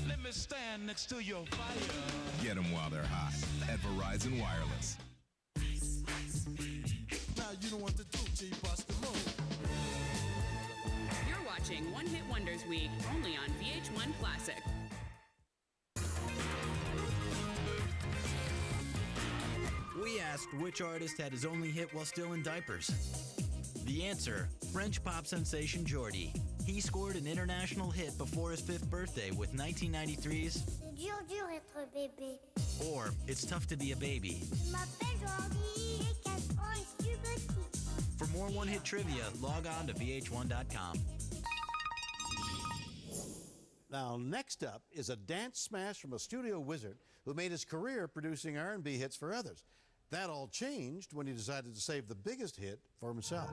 Let me stand next to your fire. Get them while they're hot at Verizon Wireless. Now you don't want to do G-Bust the move. You're watching One Hit Wonders Week, only on VH1 Classic. We asked which artist had his only hit while still in diapers. The answer, French pop sensation Jordi. He scored an international hit before his 5th birthday with 1993's C'est dur être bébé. or It's Tough to Be a Baby. Je m'appelle Jordi et 4 ans et je suis petit. For more one-hit trivia, log on to VH1.com. Now, next up is a dance smash from a studio wizard who made his career producing R&B hits for others. That all changed when he decided to save the biggest hit for himself.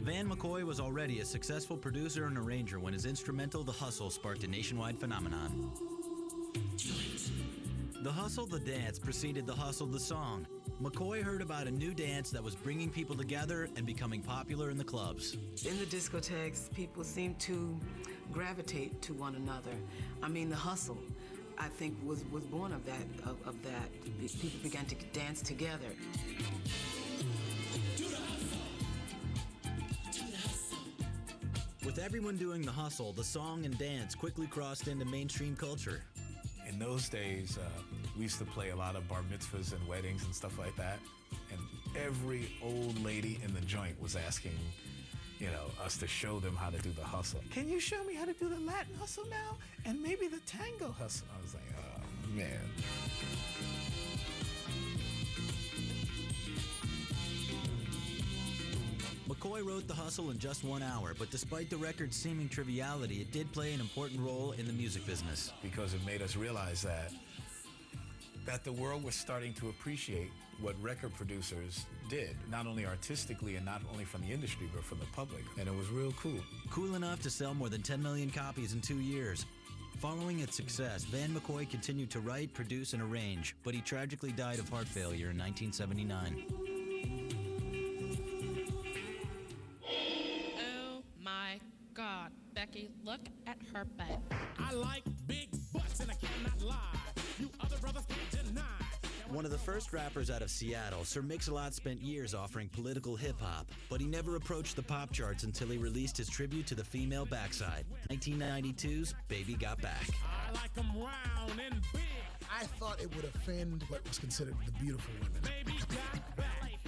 Van McCoy was already a successful producer and arranger when his instrumental The Hustle sparked a nationwide phenomenon. The Hustle the dance preceded The Hustle the song. McCoy heard about a new dance that was bringing people together and becoming popular in the clubs. In the discotheques, people seem to gravitate to one another. I mean, the hustle, I think, was born of that. People began to dance together. With With everyone doing the hustle, the song and dance quickly crossed into mainstream culture. In those days, we used to play a lot of bar mitzvahs and weddings and stuff like that. And every old lady in the joint was asking, us to show them how to do the hustle. Can you show me how to do the Latin hustle now? And maybe the tango hustle? I was like, oh, man. McCoy wrote The Hustle in just 1 hour, but despite the record's seeming triviality, it did play an important role in the music business. Because it made us realize that the world was starting to appreciate what record producers did, not only artistically and not only from the industry, but from the public. And it was real cool. Cool enough to sell more than 10 million copies in 2 years. Following its success, Van McCoy continued to write, produce, and arrange, but he tragically died of heart failure in 1979. Oh my God, Becky, look at her butt. I like big butts and I cannot lie. You other brothers can't deny. One of the first rappers out of Seattle, Sir Mix-a-Lot spent years offering political hip-hop, but he never approached the pop charts until he released his tribute to the female backside, 1992's Baby Got Back. I like them round and big. I thought it would offend what was considered the beautiful women. Baby got back.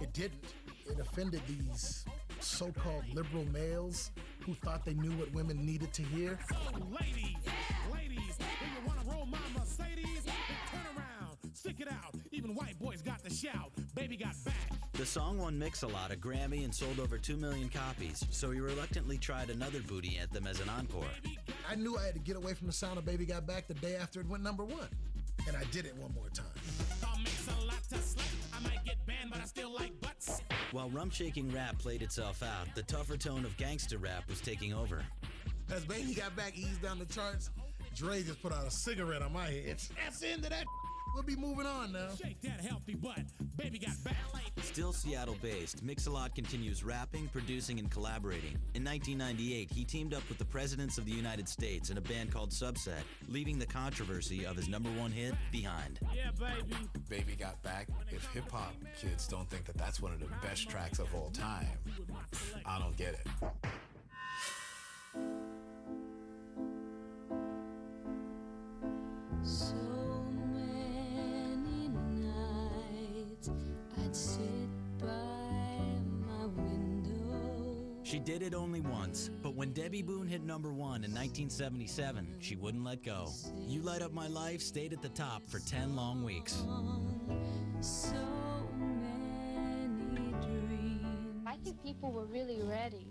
It didn't. It offended these so-called liberal males who thought they knew what women needed to hear. So ladies, do you want to roll my Mercedes? Then turn around, stick it out. Even white boys got the shout. Baby got back. The song won Mix-a-Lot a Grammy and sold over 2 million copies, so he reluctantly tried another booty anthem as an encore. I knew I had to get away from the sound of Baby Got Back the day after it went #1. And I did it one more time. I might get banned, but I still like butts. While rump-shaking rap played itself out, the tougher tone of gangster rap was taking over. As Baby Got Back eased down the charts, Dre just put out a cigarette on my head. That's the end of that. We'll be moving on now. Shake that healthy butt. Baby got back. Still Seattle-based, Mix-a-Lot continues rapping, producing, and collaborating. In 1998, he teamed up with the Presidents of the United States in a band called Subset, leaving the controversy of his #1 hit behind. Yeah, baby. Baby Got Back. If hip-hop kids don't think that that's one of the best tracks of all time, I don't get it. So many nights I'd sit by my window. She did it only once, but when Debbie Boone hit #1 in 1977, she wouldn't let go. You Light Up My Life stayed at the top for 10 long weeks. So many dreams. I think people were really ready.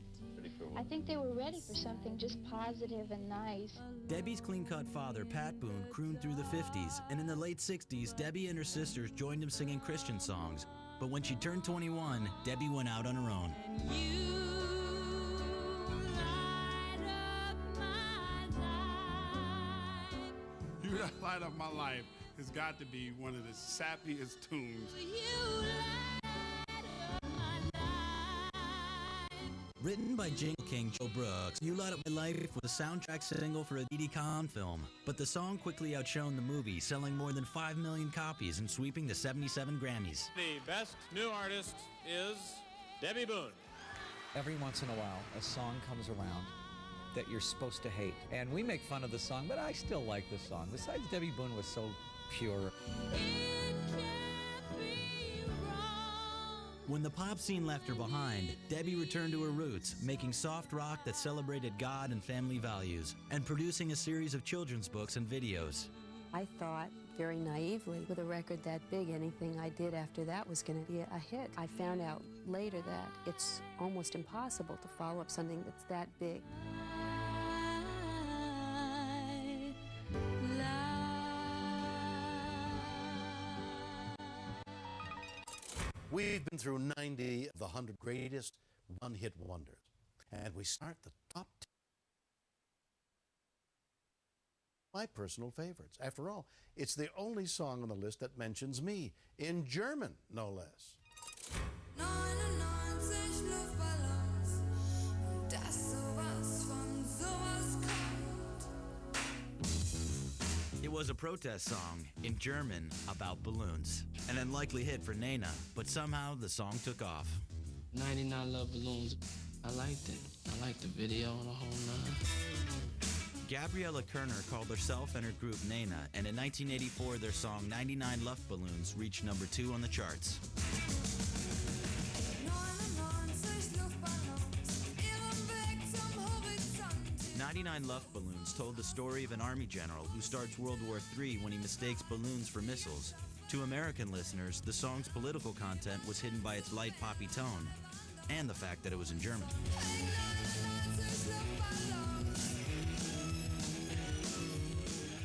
I think they were ready for something just positive and nice. Debbie's clean-cut father, Pat Boone, crooned through the 50s, and in the late 60s, Debbie and her sisters joined him singing Christian songs. But when she turned 21, Debbie went out on her own. You Light Up My Life has got to be one of the sappiest tunes. Written by Jingle King Joe Brooks, You Light Up My Life was a soundtrack single for a Didi Khan film, but the song quickly outshone the movie, selling more than 5 million copies and sweeping the 77 Grammys. The best new artist is Debbie Boone. Every once in a while, a song comes around that you're supposed to hate. And we make fun of the song, but I still like the song. Besides, Debbie Boone was so pure. When the pop scene left her behind, Debbie returned to her roots, making soft rock that celebrated God and family values, and producing a series of children's books and videos. I thought, very naively, with a record that big, anything I did after that was going to be a hit. I found out later that it's almost impossible to follow up something that's that big. We've been through 90 of the 100 greatest one-hit wonders, and we start the top 10. My personal favorites. After all, it's the only song on the list that mentions me, in German, no less. It was a protest song, in German, about balloons. An unlikely hit for Nena, but somehow the song took off. 99 Love Balloons, I liked it. I like the video and the whole nine. Gabriella Kerner called herself and her group Nena, and in 1984 their song 99 Luftballons reached number 2 on the charts. 99 Luftballons told the story of an army general who starts World War III when he mistakes balloons for missiles. To American listeners, the song's political content was hidden by its light poppy tone and the fact that it was in German.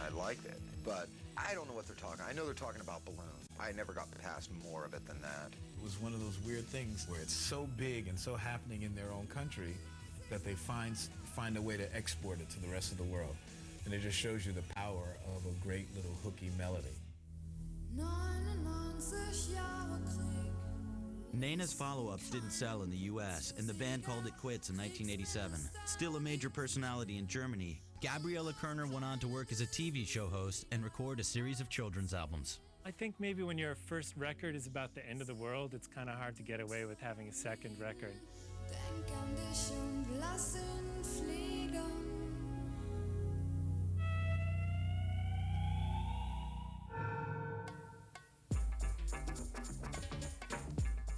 I liked it, but I don't know what they're talking. I know they're talking about balloons. I never got past more of it than that. It was one of those weird things where it's so big and so happening in their own country that they find a way to export it to the rest of the world. And it just shows you the power of a great little hooky melody. Nena's follow-ups didn't sell in the U.S., and the band called it quits in 1987. Still a major personality in Germany, Gabriella Kerner went on to work as a TV show host and record a series of children's albums. I think maybe when your first record is about the end of the world, it's kind of hard to get away with having a second record.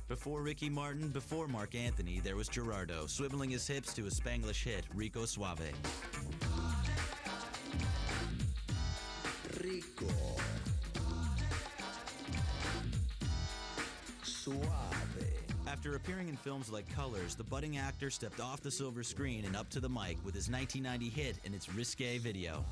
Before Ricky Martin, before Mark Anthony, there was Gerardo, swiveling his hips to a Spanglish hit, Rico Suave. Rico Suave. After appearing in films like Colors, the budding actor stepped off the silver screen and up to the mic with his 1990 hit and its risque video.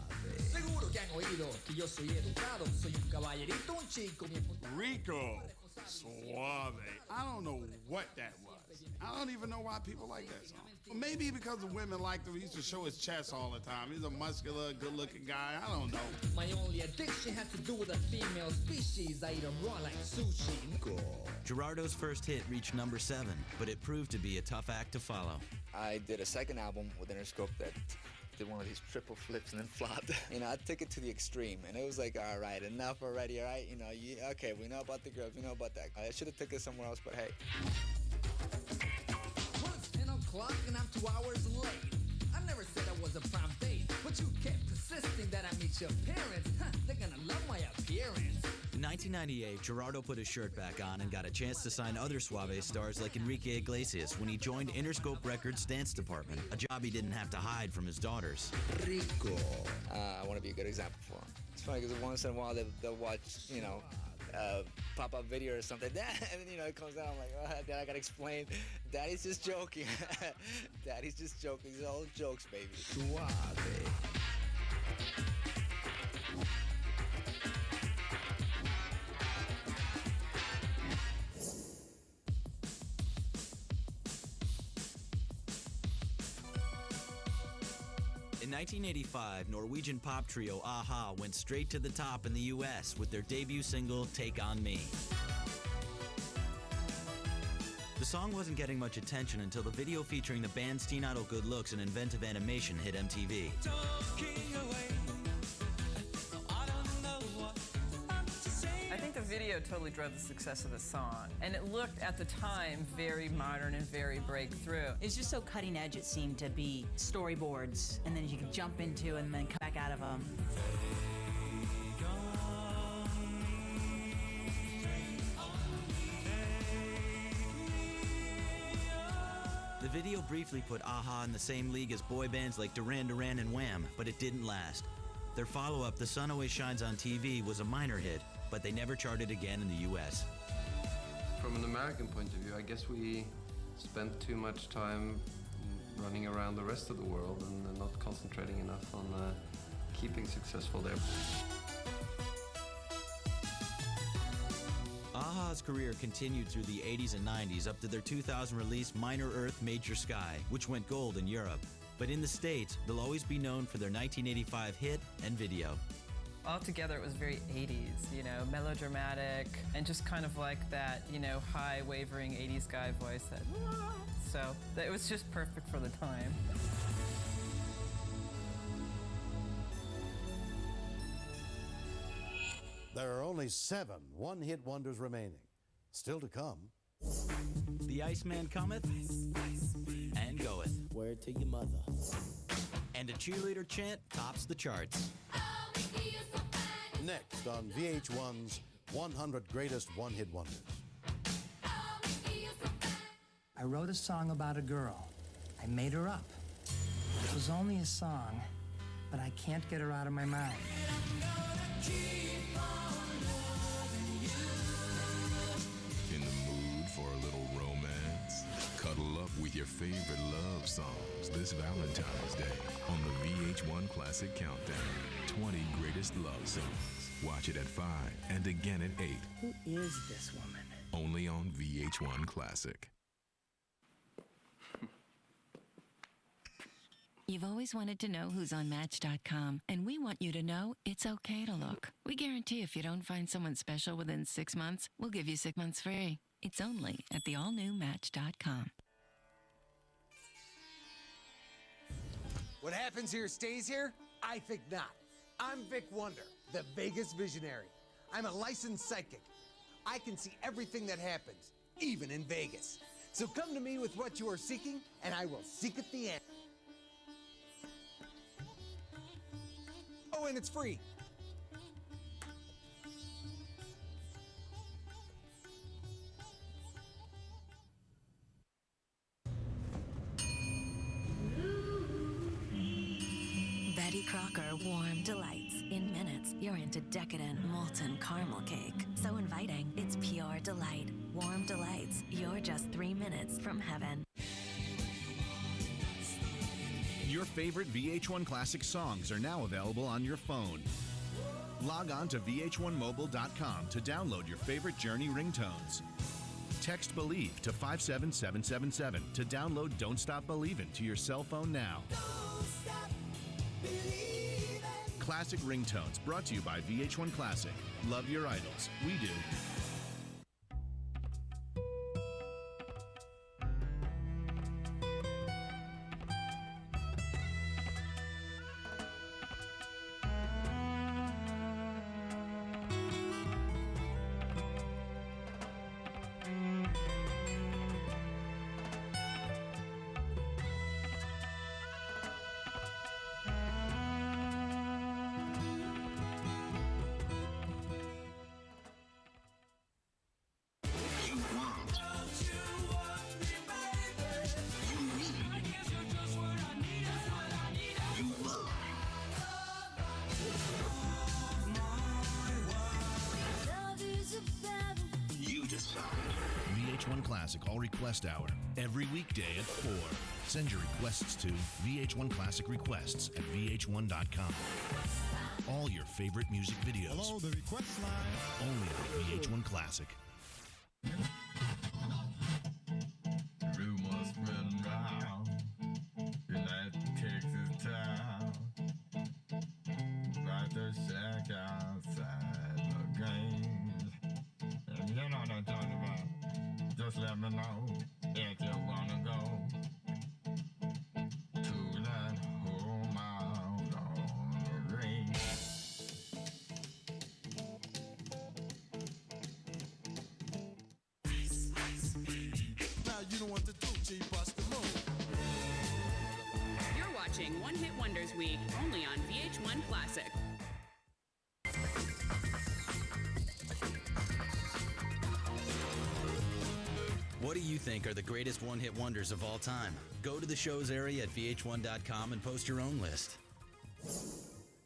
Rico Suave. I don't know what that was. I don't even know why people like that song. Well, maybe because the women liked him. He used to show his chest all the time. He's a muscular, good-looking guy. I don't know. My only addiction has to do with a female species. I eat them raw like sushi. Gerardo's first hit reached number 7, but it proved to be a tough act to follow. I did a second album with Interscope that did one of these triple flips and then flopped. I took it to the extreme, and it was like, all right, enough already, all right? Okay, we know about the girls, we know about that. I should have took it somewhere else, but hey. Well, it's 10 o'clock and I'm 2 hours late. I never said I was a prime date, but you kept persisting that I meet your parents. They're gonna love my appearance. In 1998, Gerardo put his shirt back on and got a chance to sign other Suave stars like Enrique Iglesias when he joined Interscope Records' dance department, a job he didn't have to hide from his daughters. Rico. I want to be a good example for him. It's funny because once in a while they'll watch, pop-up video or something like that, and then, it comes out, I'm like, oh, then I gotta explain, Daddy's just joking. Daddy's just joking. These are all jokes, baby. Suave. In 1985, Norwegian pop trio a-ha went straight to the top in the U.S. with their debut single, Take On Me. The song wasn't getting much attention until the video featuring the band's teen idol good looks and inventive animation hit MTV. I think the video totally drove the success of the song, and it looked at the time very modern and very breakthrough. It's just so cutting edge. It seemed to be storyboards, and then you could jump into and then come back out of them. The video briefly put a-ha in the same league as boy bands like Duran Duran and Wham, but it didn't last. Their follow-up, The Sun Always Shines on TV, was a minor hit, but they never charted again in the U.S. From an American point of view, I guess we spent too much time running around the rest of the world and not concentrating enough on keeping successful there. a-ha's career continued through the 80s and 90s up to their 2000 release Minor Earth, Major Sky, which went gold in Europe. But in the States, they'll always be known for their 1985 hit and video. Altogether, it was very 80s, melodramatic, and just kind of like that, high, wavering 80s guy voice. So it was just perfect for the time. There are only 7 one-hit wonders remaining. Still to come. The Iceman cometh and goeth. Where word to your mother. And a cheerleader chant tops the charts. Next on VH1's 100 Greatest One-Hit Wonders. I wrote a song about a girl. I made her up. It was only a song, but I can't get her out of my mind. In the mood for a little romance? Cuddle up with your favorite love songs this Valentine's Day on the VH1 Classic Countdown. 20 Greatest Love Songs. Watch it at 5 and again at 8. Who is this woman? Only on VH1 Classic. You've always wanted to know who's on Match.com, and we want you to know it's okay to look. We guarantee if you don't find someone special within 6 months, we'll give you 6 months free. It's only at the all-new Match.com. What happens here stays here? I think not. I'm Vic Wonder, the Vegas visionary. I'm a licensed psychic. I can see everything that happens, even in Vegas. So come to me with what you are seeking, and I will seek at the end. Oh, and it's free. Betty Crocker Warm Delights. In minutes, you're into decadent molten caramel cake. So inviting, it's pure delight. Warm Delights. You're just 3 minutes from heaven. Your favorite VH1 Classic songs are now available on your phone. Log on to VH1Mobile.com to download your favorite Journey ringtones. Text Believe to 57777 to download Don't Stop Believin' to your cell phone now. Classic ringtones brought to you by VH1 Classic. Love your idols. We do. VH1 Classic All Request Hour, every weekday at 4. Send your requests to VH1 Classic Requests at VH1.com. All your favorite music videos. Hello, the request line. Only on VH1 Classic. Rumors spreading round in that Texas town. Right there, shack outside the game. And you know what I'm talking about. Just let me know if you wanna go to that home out on the range. Now you don't want to do, G, bust the move. You're watching One Hit Wonders Week, only on VH1 Classic. What do you think are the greatest one-hit wonders of all time? Go to the show's area at VH1.com and post your own list.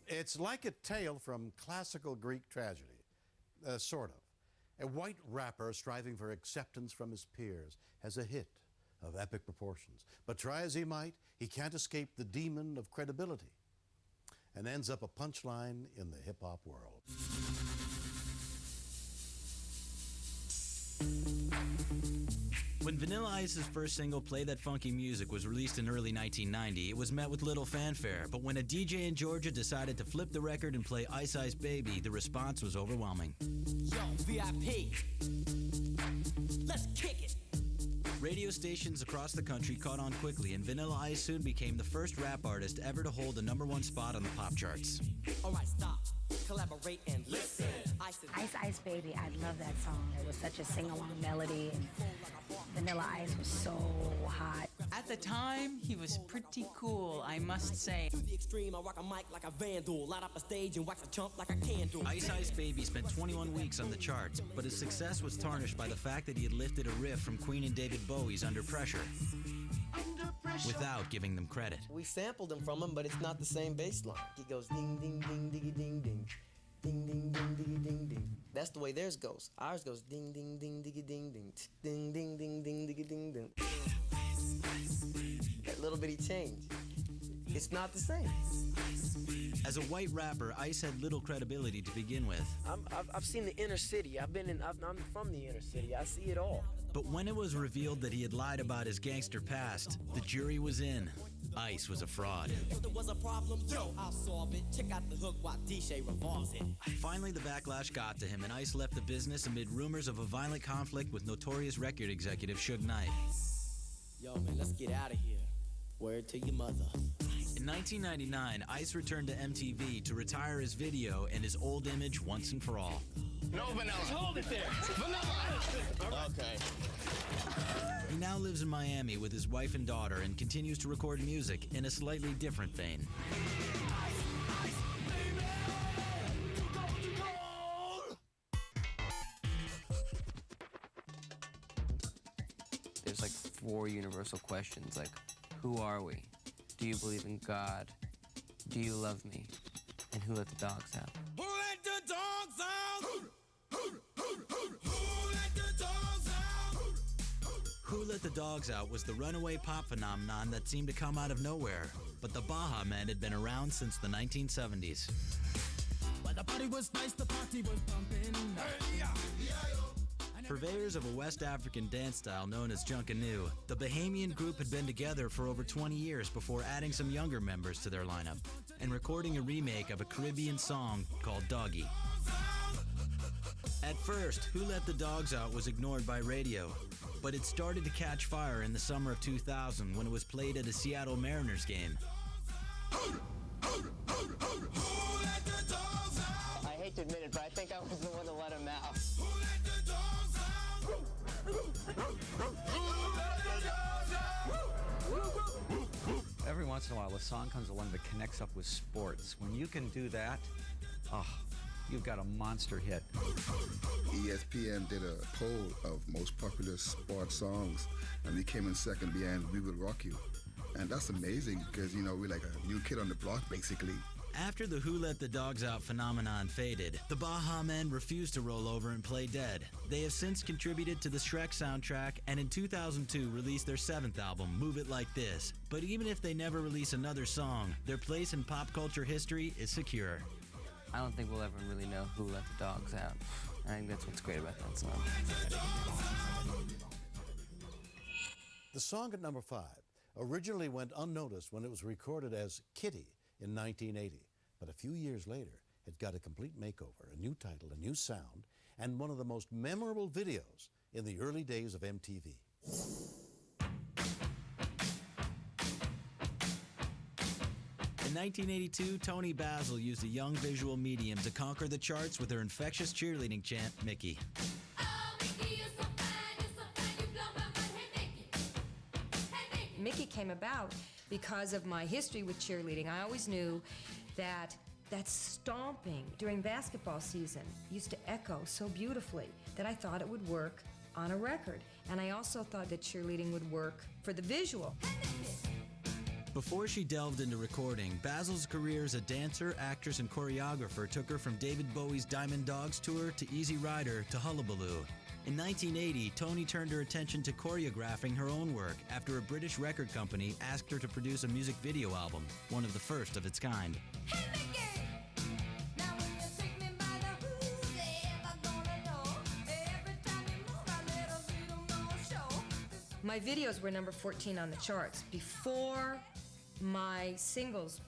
It's like a tale from classical Greek tragedy, sort of. A white rapper striving for acceptance from his peers has a hit of epic proportions. But try as he might, he can't escape the demon of credibility and ends up a punchline in the hip-hop world. When Vanilla Ice's first single, Play That Funky Music, was released in early 1990, it was met with little fanfare. But when a DJ in Georgia decided to flip the record and play Ice Ice Baby, the response was overwhelming. Yo, VIP. Let's kick it. Radio stations across the country caught on quickly, and Vanilla Ice soon became the first rap artist ever to hold the #1 spot on the pop charts. All right, stop. Collaborate and listen. Ice Ice Baby, I love that song. It was such a sing-along melody, and Vanilla Ice was so hot. At At the time, he was pretty cool, I must say. To the extreme, I rock a mic like a vandal, light up a stage and wax a chump like a candle. Ice Ice Baby spent 21 weeks on the charts, but his success was tarnished by the fact that he had lifted a riff from Queen and David Bowie's Under Pressure without giving them credit. We sampled him from him, but it's not the same bass line. He goes ding, ding, ding, diggy, ding, ding. Ding, ding, ding, diggy, ding, ding. That's the way theirs goes. Ours goes ding, ding, ding, diggy, ding, ding. Ding, ding, ding, ding, diggy, ding, ding. That little bitty change. It's not the same. As a white rapper, Ice had little credibility to begin with. I've seen the inner city. I'm from the inner city. I see it all. But when it was revealed that he had lied about his gangster past, the jury was in. Ice was a fraud. If there was a problem, yo, I'll solve it. Check out the hook while DJ revolves it. Finally, the backlash got to him, and Ice left the business amid rumors of a violent conflict with notorious record executive Suge Knight. Yo, man, let's get out of here. Word to your mother. In 1999, Ice returned to MTV to retire his video and his old image once and for all. No vanilla. Just hold it there. Vanilla. Okay. He now lives in Miami with his wife and daughter and continues to record music in a slightly different vein. There's like 4 universal questions, like, who are we? Do you believe in God? Do you love me? And who let the dogs out? Who let the dogs out? Who let the dogs out? Who Let the Dogs Out was the runaway pop phenomenon that seemed to come out of nowhere, but the Baja Men had been around since the 1970s. But the party was nice, the party was pumping. Purveyors of a West African dance style known as Junkanoo, the Bahamian group had been together for over 20 years before adding some younger members to their lineup and recording a remake of a Caribbean song called Doggy. At first, Who Let the Dogs Out was ignored by radio, but it started to catch fire in the summer of 2000 when it was played at a Seattle Mariners game. I hate to admit it, but I think I was the one to let him out. Every once in a while, a song comes along that connects up with sports. When you can do that, you've got a monster hit. ESPN did a poll of most popular sports songs, and we came in second behind We Will Rock You. And that's amazing because, you know, we're like a new kid on the block, basically. After the Who Let the Dogs Out phenomenon faded, the Baja Men refused to roll over and play dead. They have since contributed to the Shrek soundtrack and in 2002 released their 7th album, Move It Like This. But even if they never release another song, their place in pop culture history is secure. I don't think we'll ever really know who let the dogs out. I think that's what's great about that song. The song at number 5 originally went unnoticed when it was recorded as Kitty in 1980, but a few years later, it got a complete makeover, a new title, a new sound, and one of the most memorable videos in the early days of MTV. In 1982, Toni Basil used a young visual medium to conquer the charts with her infectious cheerleading chant, Mickey. Mickey came about because of my history with cheerleading. I always knew that stomping during basketball season used to echo so beautifully that I thought it would work on a record. And I also thought that cheerleading would work for the visual. Before she delved into recording, Basil's career as a dancer, actress, and choreographer took her from David Bowie's Diamond Dogs tour to Easy Rider to Hullabaloo. In 1980, Toni turned her attention to choreographing her own work after a British record company asked her to produce a music video album, one of the first of its kind. My videos were number 14 on the charts before my singles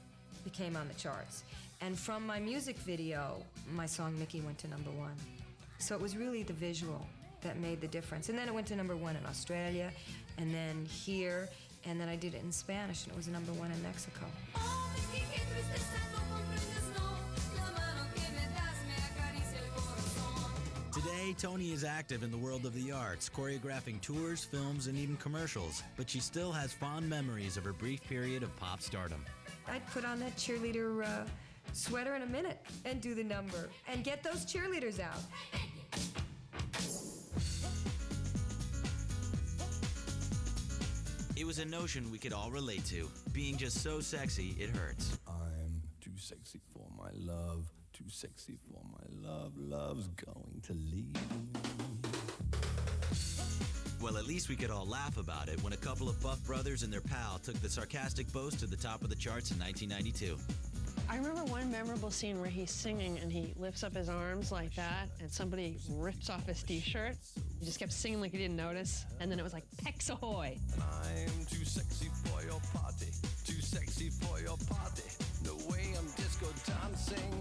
became on the charts. And from my music video, my song Mickey went to number 1. So it was really the visual that made the difference. And then it went to number 1 in Australia, and then here, and then I did it in Spanish, and it was number 1 in Mexico. Today, Tony is active in the world of the arts, choreographing tours, films, and even commercials, but she still has fond memories of her brief period of pop stardom. I'd put on that cheerleader sweater in a minute and do the number and get those cheerleaders out. It was a notion we could all relate to. Being just so sexy, it hurts. I'm too sexy for my love, too sexy for my love, love's going to leave me. Well, at least we could all laugh about it when a couple of buff brothers and their pal took the sarcastic boast to the top of the charts in 1992. I remember one memorable scene where he's singing and he lifts up his arms like that and somebody rips off his t-shirt. He just kept singing like he didn't notice, and then it was like, Pecs ahoy! I'm too sexy for your party, too sexy for your party, the way I'm disco dancing.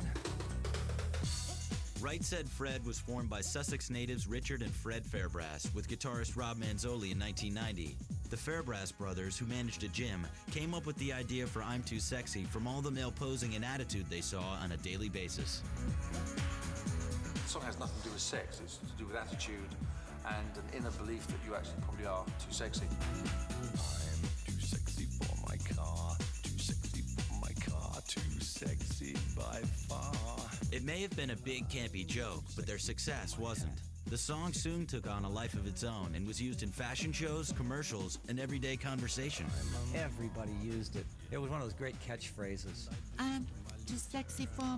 Right Said Fred was formed by Sussex natives Richard and Fred Fairbrass with guitarist Rob Manzoli in 1990. The Fairbrass brothers, who managed a gym, came up with the idea for I'm Too Sexy from all the male posing and attitude they saw on a daily basis. The song has nothing to do with sex, it's to do with attitude and an inner belief that you actually probably are too sexy. I'm too sexy for my car, too sexy for my car, too sexy by far. It may have been a big campy joke, but their success wasn't. The song soon took on a life of its own and was used in fashion shows, commercials, and everyday conversation. Everybody used it. It was one of those great catchphrases. I'm too sexy for my